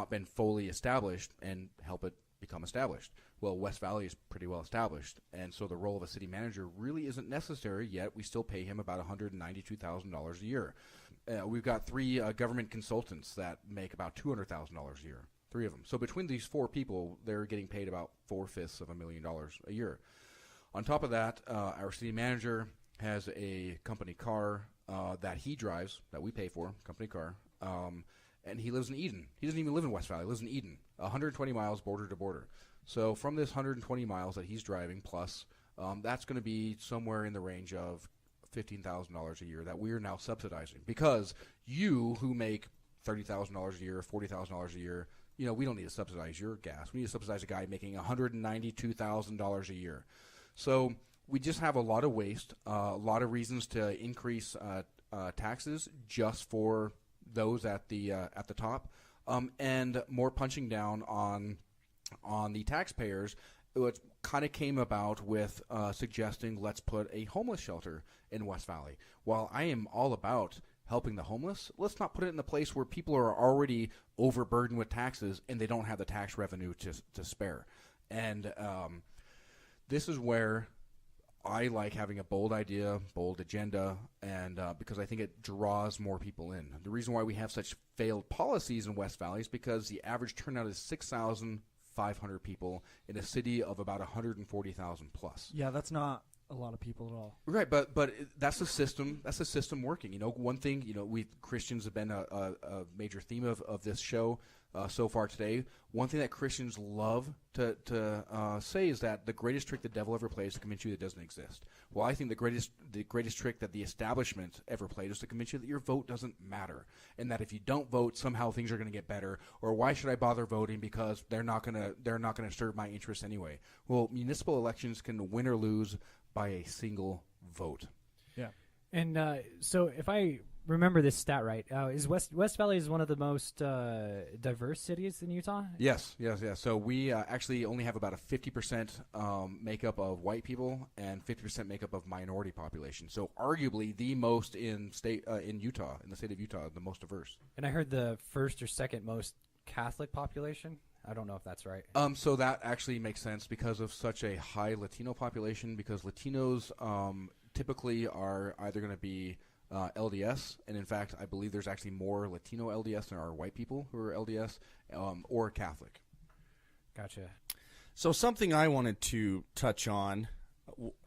been fully established and help it become established. Well, West Valley is pretty well established, and so the role of a city manager really isn't necessary, yet we still pay him about $192,000 a year. We've got 3 government consultants that make about $200,000 a year, 3 of them. So between these 4 people, they're getting paid about $450,000 a year. On top of that, our city manager has a company car that he drives, that we pay for, company car, and he lives in Eden. He doesn't even live in West Valley. He lives in Eden, 120 miles border to border. So from this 120 miles that he's driving plus, that's going to be somewhere in the range of $15,000 a year that we are now subsidizing. Because you who make $30,000 a year, $40,000 a year, we don't need to subsidize your gas. We need to subsidize a guy making $192,000 a year. So we just have a lot of waste, a lot of reasons to increase taxes just for those at the top, and more punching down on the taxpayers. It kind of came about with suggesting let's put a homeless shelter in West Valley. While I am all about helping the homeless, let's not put it in the place where people are already overburdened with taxes and they don't have the tax revenue to spare. And this is where I like having a bold idea, bold agenda, and because I think it draws more people in. The reason why we have such failed policies in West Valley is because the average turnout is 6,500 people in a city of about 140,000 plus. Yeah, that's not a lot of people at all. Right, but that's the system. That's the system working. One thing, we Christians have been a major theme of this show so far today. One thing that Christians love to say is that the greatest trick the devil ever plays is to convince you that it doesn't exist. Well, I think the greatest trick that the establishment ever played is to convince you that your vote doesn't matter, and that if you don't vote, somehow things are going to get better. Or why should I bother voting because they're not going to serve my interests anyway? Well, municipal elections can win or lose by a single vote. Yeah. And so if I remember this stat right, is West Valley is one of the most diverse cities in Utah? Yes. So we actually only have about a 50% makeup of white people and 50% makeup of minority population. So arguably the most in the state of Utah, the most diverse. And I heard the first or second most Catholic population. I don't know if that's right. So that actually makes sense because of such a high Latino population, because Latinos typically are either going to be LDS, and in fact, I believe there's actually more Latino LDS than are white people who are LDS, or Catholic. Gotcha. So something I wanted to touch on,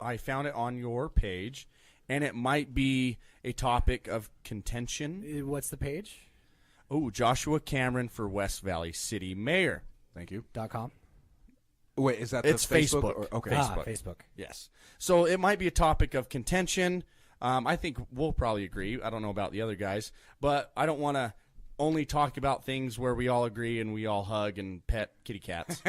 I found it on your page, and it might be a topic of contention. What's the page? Oh, Joshua Cameron for West Valley City Mayor. Thank you. .com. Wait, is that it's the Facebook? Facebook? Okay. Facebook. Yes. So it might be a topic of contention. I think we'll probably agree. I don't know about the other guys, but I don't want to only talk about things where we all agree and we all hug and pet kitty cats.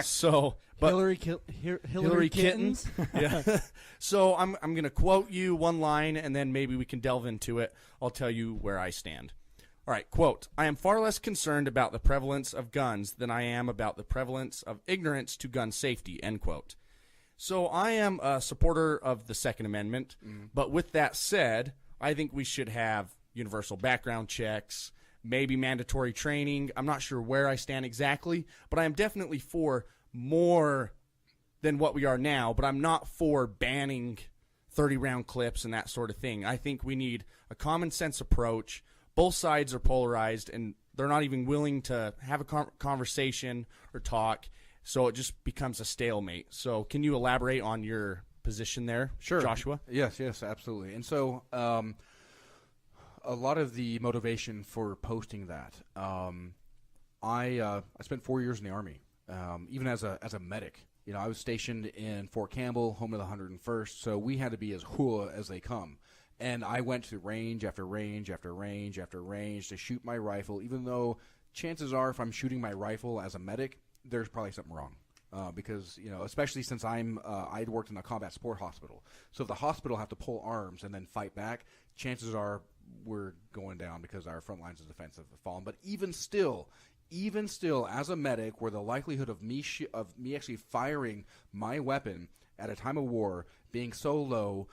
So, but Hillary kittens. Yeah. So I'm going to quote you one line, and then maybe we can delve into it. I'll tell you where I stand. All right, quote, I am far less concerned about the prevalence of guns than I am about the prevalence of ignorance to gun safety, end quote. So I am a supporter of the Second Amendment, but with that said, I think we should have universal background checks, maybe mandatory training. I'm not sure where I stand exactly, but I am definitely for more than what we are now, but I'm not for banning 30-round clips and that sort of thing. I think we need a common sense approach. Both sides are polarized, and they're not even willing to have a conversation or talk. So it just becomes a stalemate. So can you elaborate on your position there, Sure. Joshua? Yes, absolutely. And so a lot of the motivation for posting that, I spent 4 years in the Army, even as a medic. You know, I was stationed in Fort Campbell, home of the 101st, so we had to be as hua as they come. And I went to range after range after range after range to shoot my rifle, even though chances are if I'm shooting my rifle as a medic, there's probably something wrong. Because, you know, especially since I'd worked in a combat support hospital. So if the hospital have to pull arms and then fight back, chances are we're going down because our front lines of defense have fallen. But even still, as a medic, where the likelihood of me actually firing my weapon at a time of war being so low,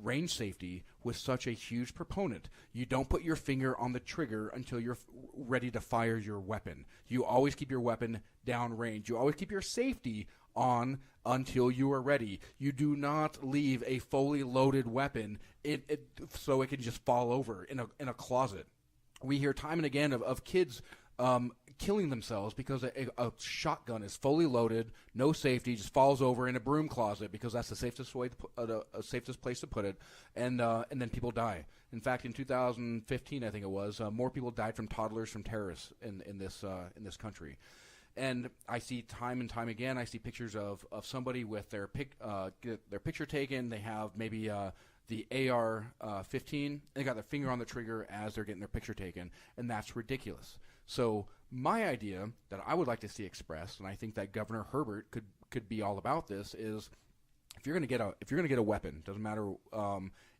range safety was such a huge proponent. You don't put your finger on the trigger until you're ready to fire your weapon. You always keep your weapon downrange. You always keep your safety on until you are ready. You do not leave a fully loaded weapon so it can just fall over in a closet. We hear time and again of kids killing themselves because a shotgun is fully loaded, no safety, just falls over in a broom closet because that's the safest way, safest place to put it, and then people die. In fact, in 2015, I think it was, more people died from toddlers from terrorists in this country. And I see time and time again, I see pictures of somebody with their picture taken. They have maybe the AR-15. They got their finger on the trigger as they're getting their picture taken, and that's ridiculous. So my idea that I would like to see expressed, and I think that Governor Herbert could be all about this, is if you're going to get a weapon, doesn't matter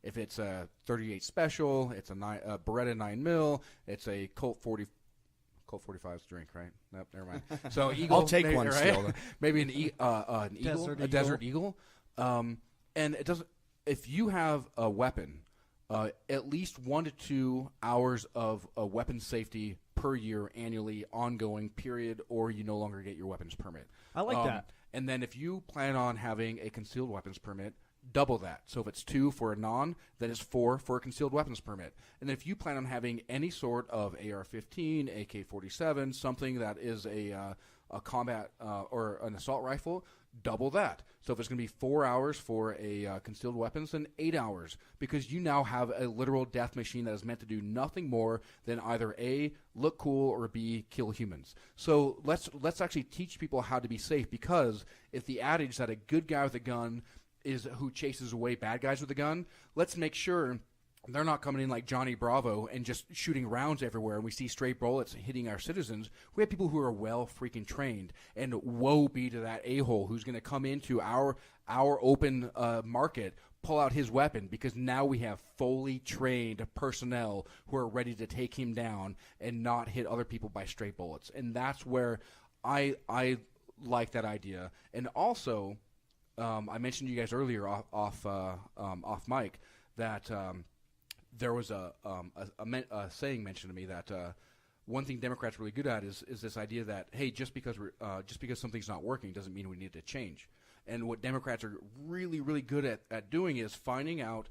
if it's a 38 Special, it's a Beretta 9mm, it's a Colt 45's drink, right? Nope, never mind. So Eagle, I'll take maybe, one right? still. Maybe an eagle, a Desert Eagle, and it doesn't. If you have a weapon, at least 1 to 2 hours of weapon safety per year annually, ongoing, period, or you no longer get your weapons permit. I like that. And then if you plan on having a concealed weapons permit, double that. So if it's 2 for a non, then it's 4 for a concealed weapons permit. And then if you plan on having any sort of AR-15, AK-47, something that is a combat or an assault rifle, double that. So if it's going to be 4 hours for a concealed weapons, then 8 hours, because you now have a literal death machine that is meant to do nothing more than either A, look cool, or B, kill humans. So let's actually teach people how to be safe, because if the adage that a good guy with a gun is who chases away bad guys with a gun, let's make sure they're not coming in like Johnny Bravo and just shooting rounds everywhere, and we see stray bullets hitting our citizens. We have people who are well freaking trained, and woe be to that a-hole who's going to come into our open market, pull out his weapon, because now we have fully trained personnel who are ready to take him down and not hit other people by stray bullets. And that's where I like that idea. And also, I mentioned to you guys earlier off mic that there was a saying mentioned to me that one thing Democrats are really good at is this idea that, hey, just because something's not working doesn't mean we need to change. And what Democrats are really, really good at doing is finding out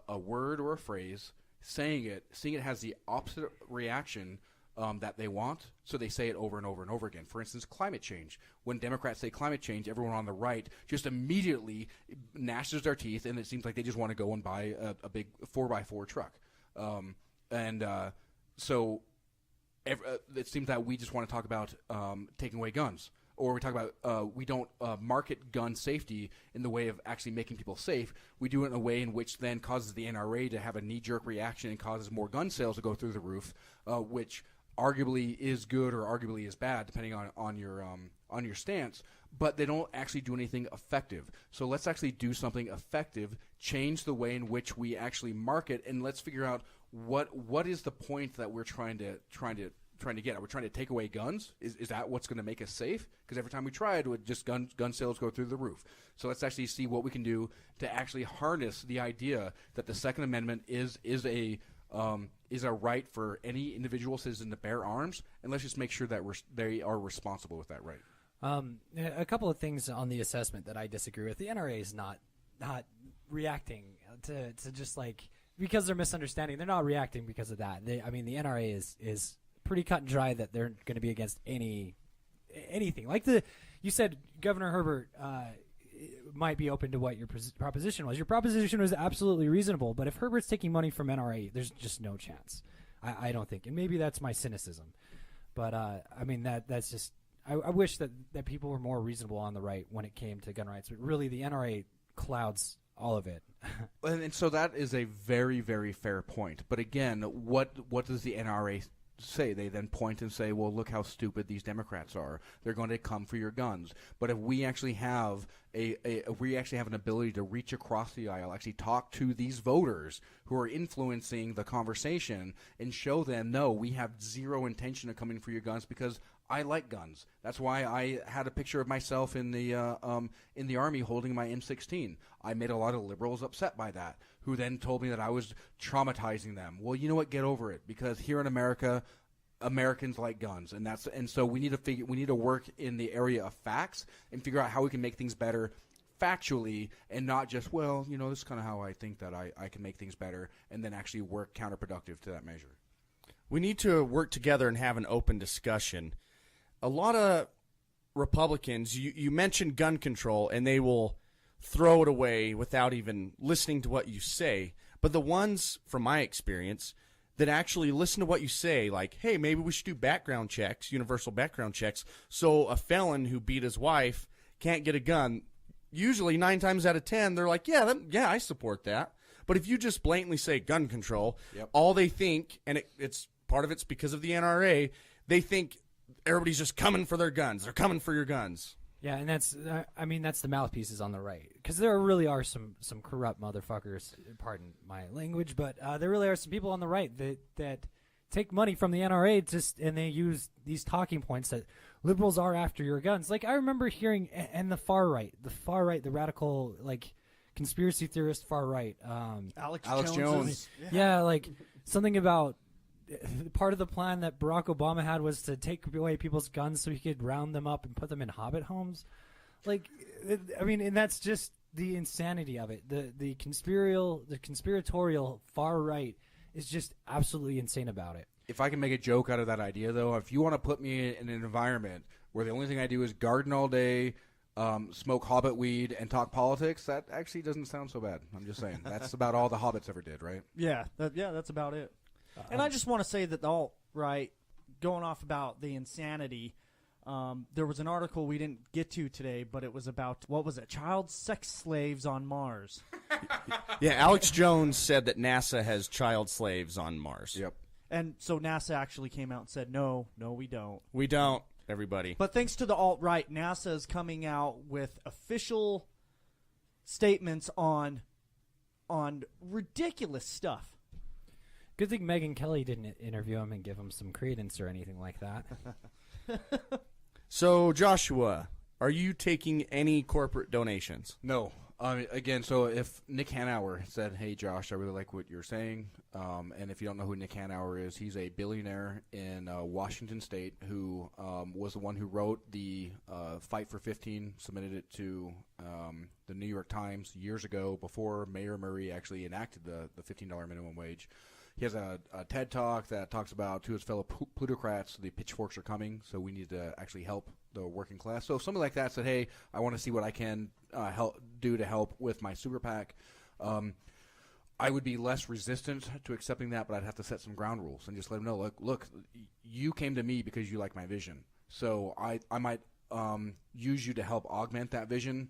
a word or a phrase, saying it, seeing it has the opposite reaction that they want, so they say it over and over and over again. For instance, climate change. When Democrats say climate change, everyone on the right just immediately gnashes their teeth, and it seems like they just want to go and buy a big 4x4 truck. So it seems that we just want to talk about taking away guns. Or we talk about we don't market gun safety in the way of actually making people safe. We do it in a way in which then causes the NRA to have a knee-jerk reaction and causes more gun sales to go through the roof, which arguably is good or arguably is bad, depending on your stance. But they don't actually do anything effective. So let's actually do something effective, change the way in which we actually market, and let's figure out what is the point that we're trying to get. Are we trying to take away guns? Is that what's going to make us safe? Because every time we try it, would just gun sales go through the roof. So let's actually see what we can do to actually harness the idea that the Second Amendment is a right for any individual citizen to bear arms, and let's just make sure that they are responsible with that right. A couple of things on the assessment that I disagree with. The NRA is not reacting to just like, because they're misunderstanding. They're not reacting because of that. The NRA is pretty cut and dry that they're going to be against anything. Like you said, Governor Herbert might be open to what your proposition was. Your proposition was absolutely reasonable, but if Herbert's taking money from NRA, there's just no chance. I don't think, and maybe that's my cynicism, but I mean that's just. I wish that people were more reasonable on the right when it came to gun rights, but really the NRA clouds all of it. And so that is a very, very fair point. But again, what does the NRA say? They then point and say, well, look how stupid these Democrats are. They're going to come for your guns. But if we actually have an ability to reach across the aisle, actually talk to these voters who are influencing the conversation and show them, no, we have zero intention of coming for your guns because I like guns. That's why I had a picture of myself in the Army holding my M16. I made a lot of liberals upset by that, who then told me that I was traumatizing them. Well, you know what? Get over it, because here in America, Americans like guns, and so we need to work in the area of facts and figure out how we can make things better factually, and not just, well, this is kind of how I think that I can make things better, and then actually work counterproductive to that measure. We need to work together and have an open discussion. A lot of Republicans, you mention gun control, and they will throw it away without even listening to what you say. But the ones, from my experience, that actually listen to what you say, like, hey, maybe we should do background checks, universal background checks, so a felon who beat his wife can't get a gun. Usually 9 times out of 10, they're like, yeah, I support that. But if you just blatantly say gun control, all they think, and it's part of it's because of the NRA, they think everybody's just coming for their guns. They're coming for your guns. Yeah, and that's the mouthpieces on the right, because there really are some corrupt motherfuckers. Pardon my language, but there really are some people on the right that take money from the NRA and they use these talking points that liberals are after your guns. Like, I remember hearing, and the far right, the radical, like, conspiracy theorist far right, Alex Jones. Yeah, like something about. Part of the plan that Barack Obama had was to take away people's guns so he could round them up and put them in hobbit homes. Like, I mean, and that's just the insanity of it. The conspiratorial far right is just absolutely insane about it. If I can make a joke out of that idea, though, if you want to put me in an environment where the only thing I do is garden all day, smoke hobbit weed, and talk politics, that actually doesn't sound so bad. I'm just saying. That's about all the hobbits ever did, right? Yeah, that's about it. And I just want to say that the alt-right, going off about the insanity, there was an article we didn't get to today, but it was about, what was it, child sex slaves on Mars. Yeah, Alex Jones said that NASA has child slaves on Mars. Yep. And so NASA actually came out and said, no, we don't. We don't, everybody. But thanks to the alt-right, NASA is coming out with official statements on ridiculous stuff. Good thing Megyn Kelly didn't interview him and give him some credence or anything like that. So, Joshua, are you taking any corporate donations? No. Again, so if Nick Hanauer said, hey, Josh, I really like what you're saying, and if you don't know who Nick Hanauer is, he's a billionaire in Washington State who was the one who wrote the Fight for 15, submitted it to the New York Times years ago before Mayor Murray actually enacted the $15 minimum wage. He has a TED Talk that talks about, to his fellow plutocrats, the pitchforks are coming, so we need to actually help the working class. So if somebody like that said, hey, I want to see what I can do to help with my super PAC, I would be less resistant to accepting that, but I'd have to set some ground rules and just let them know, look, you came to me because you like my vision. So I might use you to help augment that vision,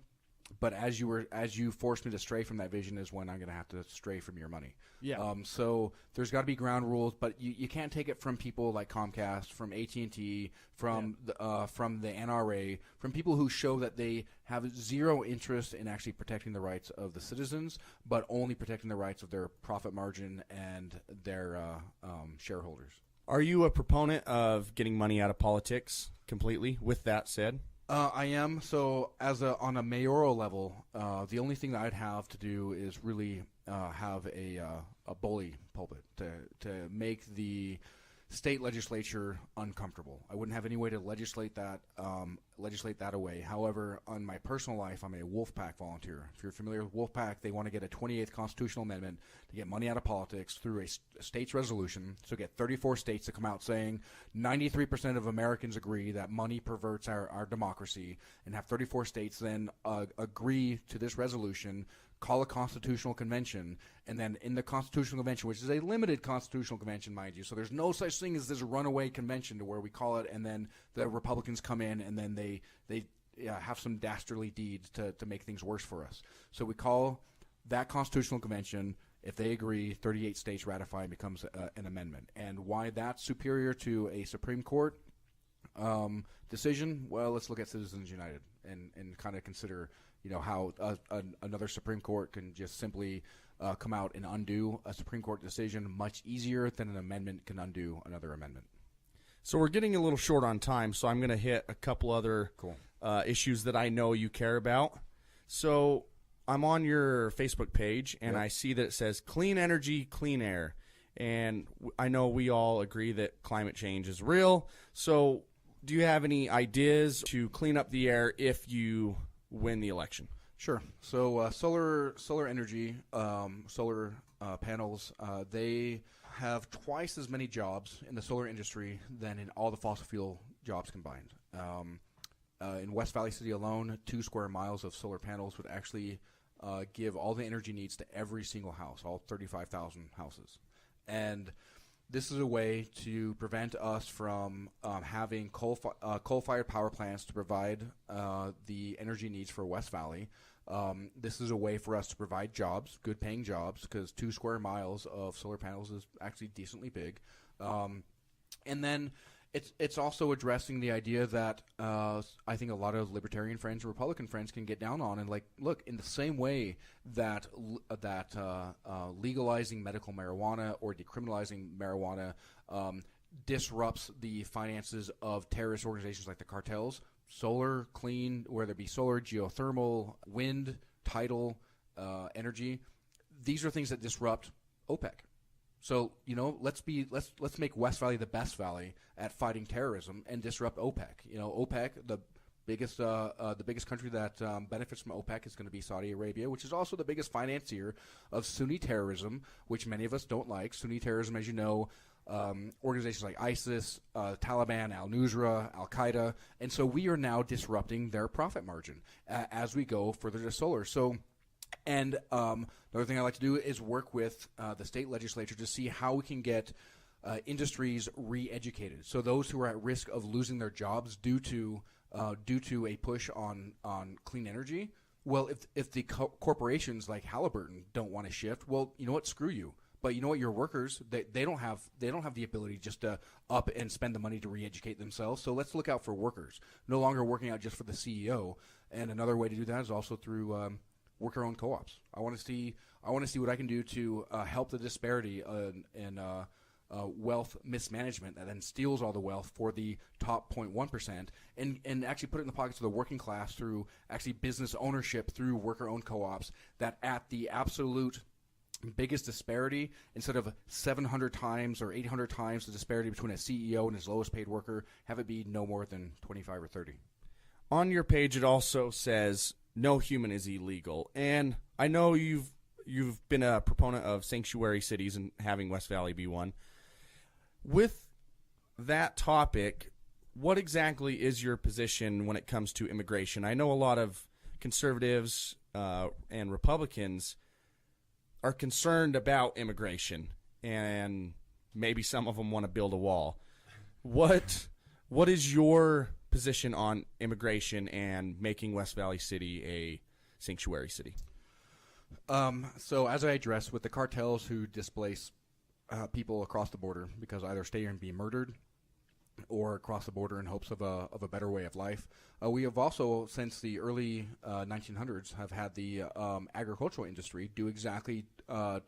but as you force me to stray from that vision is when I'm going to have to stray from your money. Yeah. So there's got to be ground rules, but you can't take it from people like Comcast, from AT&T, from the NRA, from people who show that they have zero interest in actually protecting the rights of the citizens, but only protecting the rights of their profit margin and their shareholders. Are you a proponent of getting money out of politics completely, with that said? I am. So on a mayoral level, the only thing that I'd have to do is really have a bully pulpit to make the state legislature uncomfortable. I wouldn't have any way to legislate that away. However, on my personal life, I'm a Wolfpack volunteer. If you're familiar with Wolfpack, they want to get a 28th constitutional amendment to get money out of politics through a state's resolution. So get 34 states to come out saying 93% of Americans agree that money perverts our democracy, and have 34 states then agree to this resolution, call a constitutional convention, and then in the constitutional convention, which is a limited constitutional convention, mind you, so there's no such thing as this runaway convention to where we call it, and then the Republicans come in and then they have some dastardly deeds to make things worse for us. So we call that constitutional convention. If they agree, 38 states ratify and becomes an amendment. And why that's superior to a Supreme Court decision? Well, let's look at Citizens United and kind of consider how another Supreme Court can just simply come out and undo a Supreme Court decision much easier than an amendment can undo another amendment. So we're getting a little short on time, so I'm going to hit a couple other issues that I know you care about. So I'm on your Facebook page, and I see that it says clean energy, clean air. And I know we all agree that climate change is real. So do you have any ideas to clean up the air if you win the election? Sure. So solar energy, solar panels, they have twice as many jobs in the solar industry than in all the fossil fuel jobs combined. In West Valley City alone, 2 square miles of solar panels would actually give all the energy needs to every single house, all 35,000 houses. And this is a way to prevent us from having coal-fired power plants to provide the energy needs for West Valley. This is a way for us to provide jobs, good-paying jobs, because 2 square miles of solar panels is actually decently big. And then it's also addressing the idea that I think a lot of libertarian friends or Republican friends can get down on, and look, in the same way that legalizing medical marijuana or decriminalizing marijuana disrupts the finances of terrorist organizations like the cartels, solar, clean, whether it be solar, geothermal, wind, tidal energy, these are things that disrupt OPEC. So, let's make West Valley the best valley at fighting terrorism and disrupt OPEC. OPEC, the biggest country that benefits from OPEC is going to be Saudi Arabia, which is also the biggest financier of Sunni terrorism, which many of us don't like. Sunni terrorism, as you know, organizations like ISIS, Taliban, Al-Nusra, Al-Qaeda, and so we are now disrupting their profit margin as we go further to solar. So. And another thing I like to do is work with the state legislature to see how we can get industries re-educated. So those who are at risk of losing their jobs due to a push on clean energy, well, if the corporations like Halliburton don't want to shift, well, you know what, screw you. But you know what, your workers, they don't have the ability just to up and spend the money to re-educate themselves. So let's look out for workers, no longer working out just for the CEO. And another way to do that is also through worker-owned co-ops. I want to see what I can do to help the disparity in wealth mismanagement that then steals all the wealth for the top 0.1% and actually put it in the pockets of the working class through actually business ownership through worker-owned co-ops that at the absolute biggest disparity, instead of 700 times or 800 times the disparity between a CEO and his lowest paid worker, have it be no more than 25 or 30. On your page, it also says no human is illegal. And I know you've been a proponent of sanctuary cities and having West Valley be one. With that topic, what exactly is your position when it comes to immigration? I know a lot of conservatives and Republicans are concerned about immigration, and maybe some of them want to build a wall. What is your position on immigration and making West Valley City a sanctuary city? So as I addressed, with the cartels who displace people across the border because either stay here and be murdered or across the border in hopes of a better way of life, we have also, since the early 1900s, have had the agricultural industry do exactly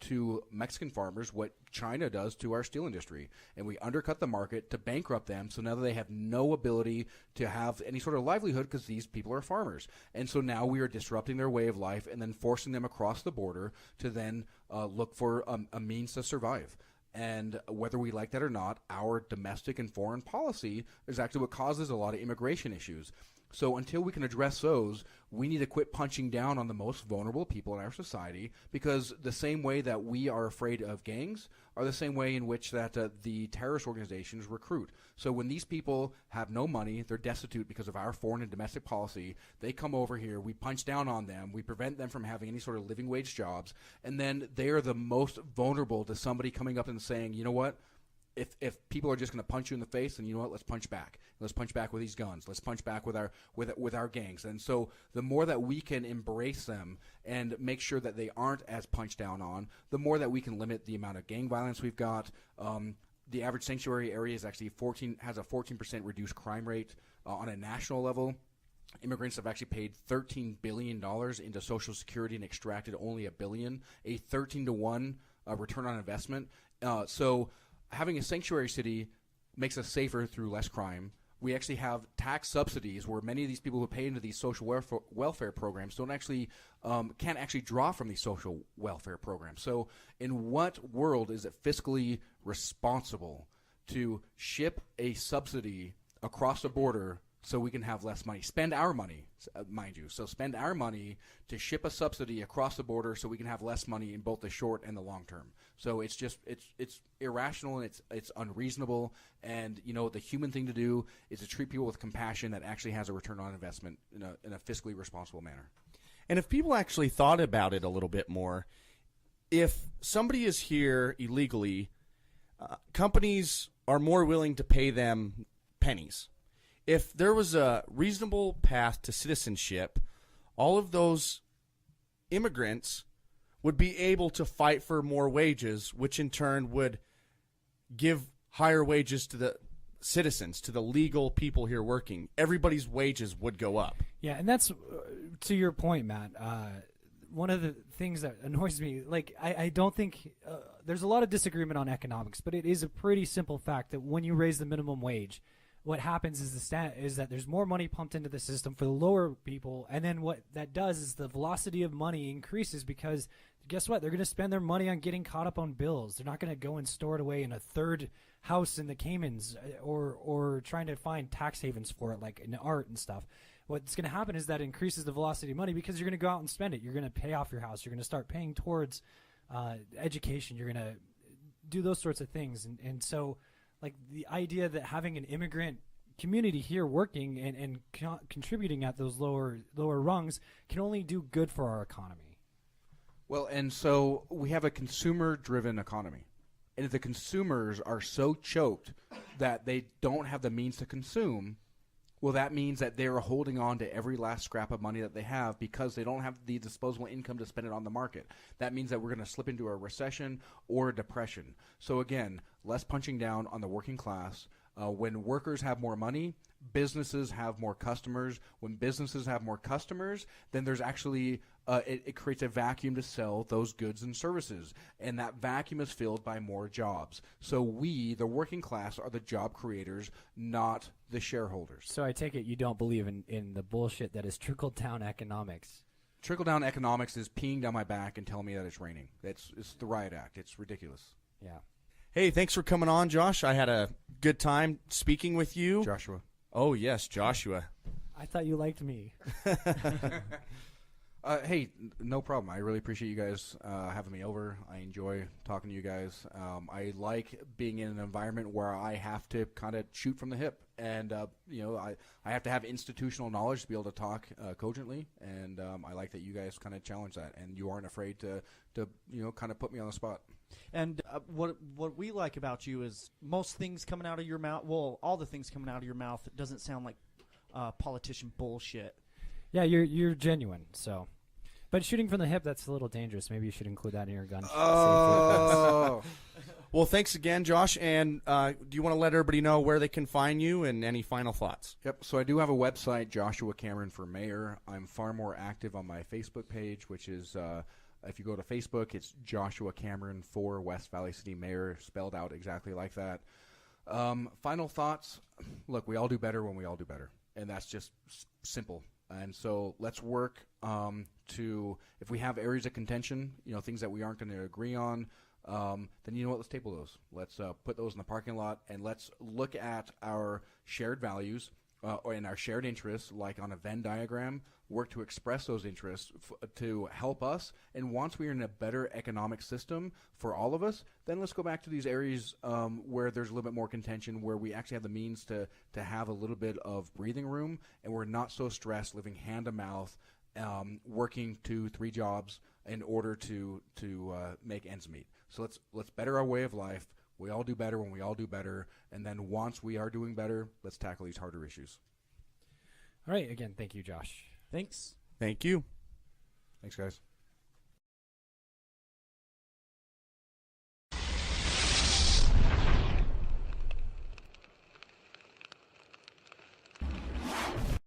to Mexican farmers what China does to our steel industry. And we undercut the market to bankrupt them, so now they have no ability to have any sort of livelihood because these people are farmers. And so now we are disrupting their way of life and then forcing them across the border to then look for a means to survive. And whether we like that or not, our domestic and foreign policy is actually what causes a lot of immigration issues. So until we can address those, we need to quit punching down on the most vulnerable people in our society, because the same way that we are afraid of gangs are the same way in which that the terrorist organizations recruit. So when these people have no money, they're destitute because of our foreign and domestic policy, they come over here, we punch down on them, we prevent them from having any sort of living wage jobs, and then they are the most vulnerable to somebody coming up and saying, you know what, if people are just going to punch you in the face, then you know what? Let's punch back. Let's punch back with these guns. Let's punch back with our gangs. And so the more that we can embrace them and make sure that they aren't as punched down on, the more that we can limit the amount of gang violence we've got. The average sanctuary area is actually has a 14% reduced crime rate on a national level. Immigrants have actually paid $13 billion into Social Security and extracted only $1 billion, a 13-to-1 return on investment. So having a sanctuary city makes us safer through less crime. We actually have tax subsidies where many of these people who pay into these social welfare programs can't actually draw from these social welfare programs. So in what world is it fiscally responsible to ship a subsidy across the border so we can have less money? Spend our money, mind you. So spend our money to ship a subsidy across the border so we can have less money in both the short and the long term. So it's irrational and it's unreasonable. And the human thing to do is to treat people with compassion that actually has a return on investment in a fiscally responsible manner. And if people actually thought about it a little bit more, if somebody is here illegally, companies are more willing to pay them pennies. If there was a reasonable path to citizenship, all of those immigrants would be able to fight for more wages, which in turn would give higher wages to the citizens, to the legal people here working. Everybody's wages would go up. Yeah, and that's to your point, Matt. One of the things that annoys me, I don't think there's a lot of disagreement on economics, but it is a pretty simple fact that when you raise the minimum wage, what happens is that there's more money pumped into the system for the lower people, and then what that does is the velocity of money increases because guess what? They're going to spend their money on getting caught up on bills. They're not going to go and store it away in a third house in the Caymans or trying to find tax havens for it like in art and stuff. What's going to happen is that increases the velocity of money because you're going to go out and spend it. You're going to pay off your house. You're going to start paying towards education. You're going to do those sorts of things. And so the idea that having an immigrant community here working and contributing at those lower rungs can only do good for our economy. Well, and so we have a consumer-driven economy. And if the consumers are so choked that they don't have the means to consume, well, that means that they're holding on to every last scrap of money that they have because they don't have the disposable income to spend it on the market. That means that we're going to slip into a recession or a depression. So again, less punching down on the working class. When workers have more money, businesses have more customers. When businesses have more customers, then there's actually it creates a vacuum to sell those goods and services, and that vacuum is filled by more jobs. So we, the working class, are the job creators, not the shareholders. So I take it you don't believe in the bullshit that is trickle-down economics. Trickle-down economics is peeing down my back and telling me that it's raining. It's the riot act. It's ridiculous. Yeah. Hey, thanks for coming on, Josh. I had a good time speaking with you. Joshua. Oh, yes, Joshua. I thought you liked me. Hey, no problem. I really appreciate you guys having me over. I enjoy talking to you guys. I like being in an environment where I have to kind of shoot from the hip. And, I have to have institutional knowledge to be able to talk cogently. And I like that you guys kind of challenge that. And you aren't afraid to kind of put me on the spot. And what we like about you is most things coming out of your mouth, well, all the things coming out of your mouth, it doesn't sound like politician bullshit. Yeah, you're genuine, so. But shooting from the hip, that's a little dangerous. Maybe you should include that in your gun. Oh. Well, thanks again, Josh. And do you want to let everybody know where they can find you and any final thoughts? Yep. So I do have a website, Joshua Cameron for Mayor. I'm far more active on my Facebook page, which is if you go to Facebook, it's Joshua Cameron for West Valley City Mayor, spelled out exactly like that. Final thoughts. Look, we all do better when we all do better. And that's just simple. And so let's work to, if we have areas of contention, things that we aren't going to agree on, then you know what? Let's table those. Let's put those in the parking lot, and let's look at our shared values or in our shared interests, like on a Venn diagram, work to express those interests to help us. And once we are in a better economic system for all of us, then let's go back to these areas where there's a little bit more contention, where we actually have the means to have a little bit of breathing room, and we're not so stressed living hand to mouth, working 2-3 jobs in order to make ends meet. So let's better our way of life. We all do better when we all do better. And then once we are doing better, let's tackle these harder issues. All right. Again, thank you, Josh. Thanks. Thank you. Thanks, guys.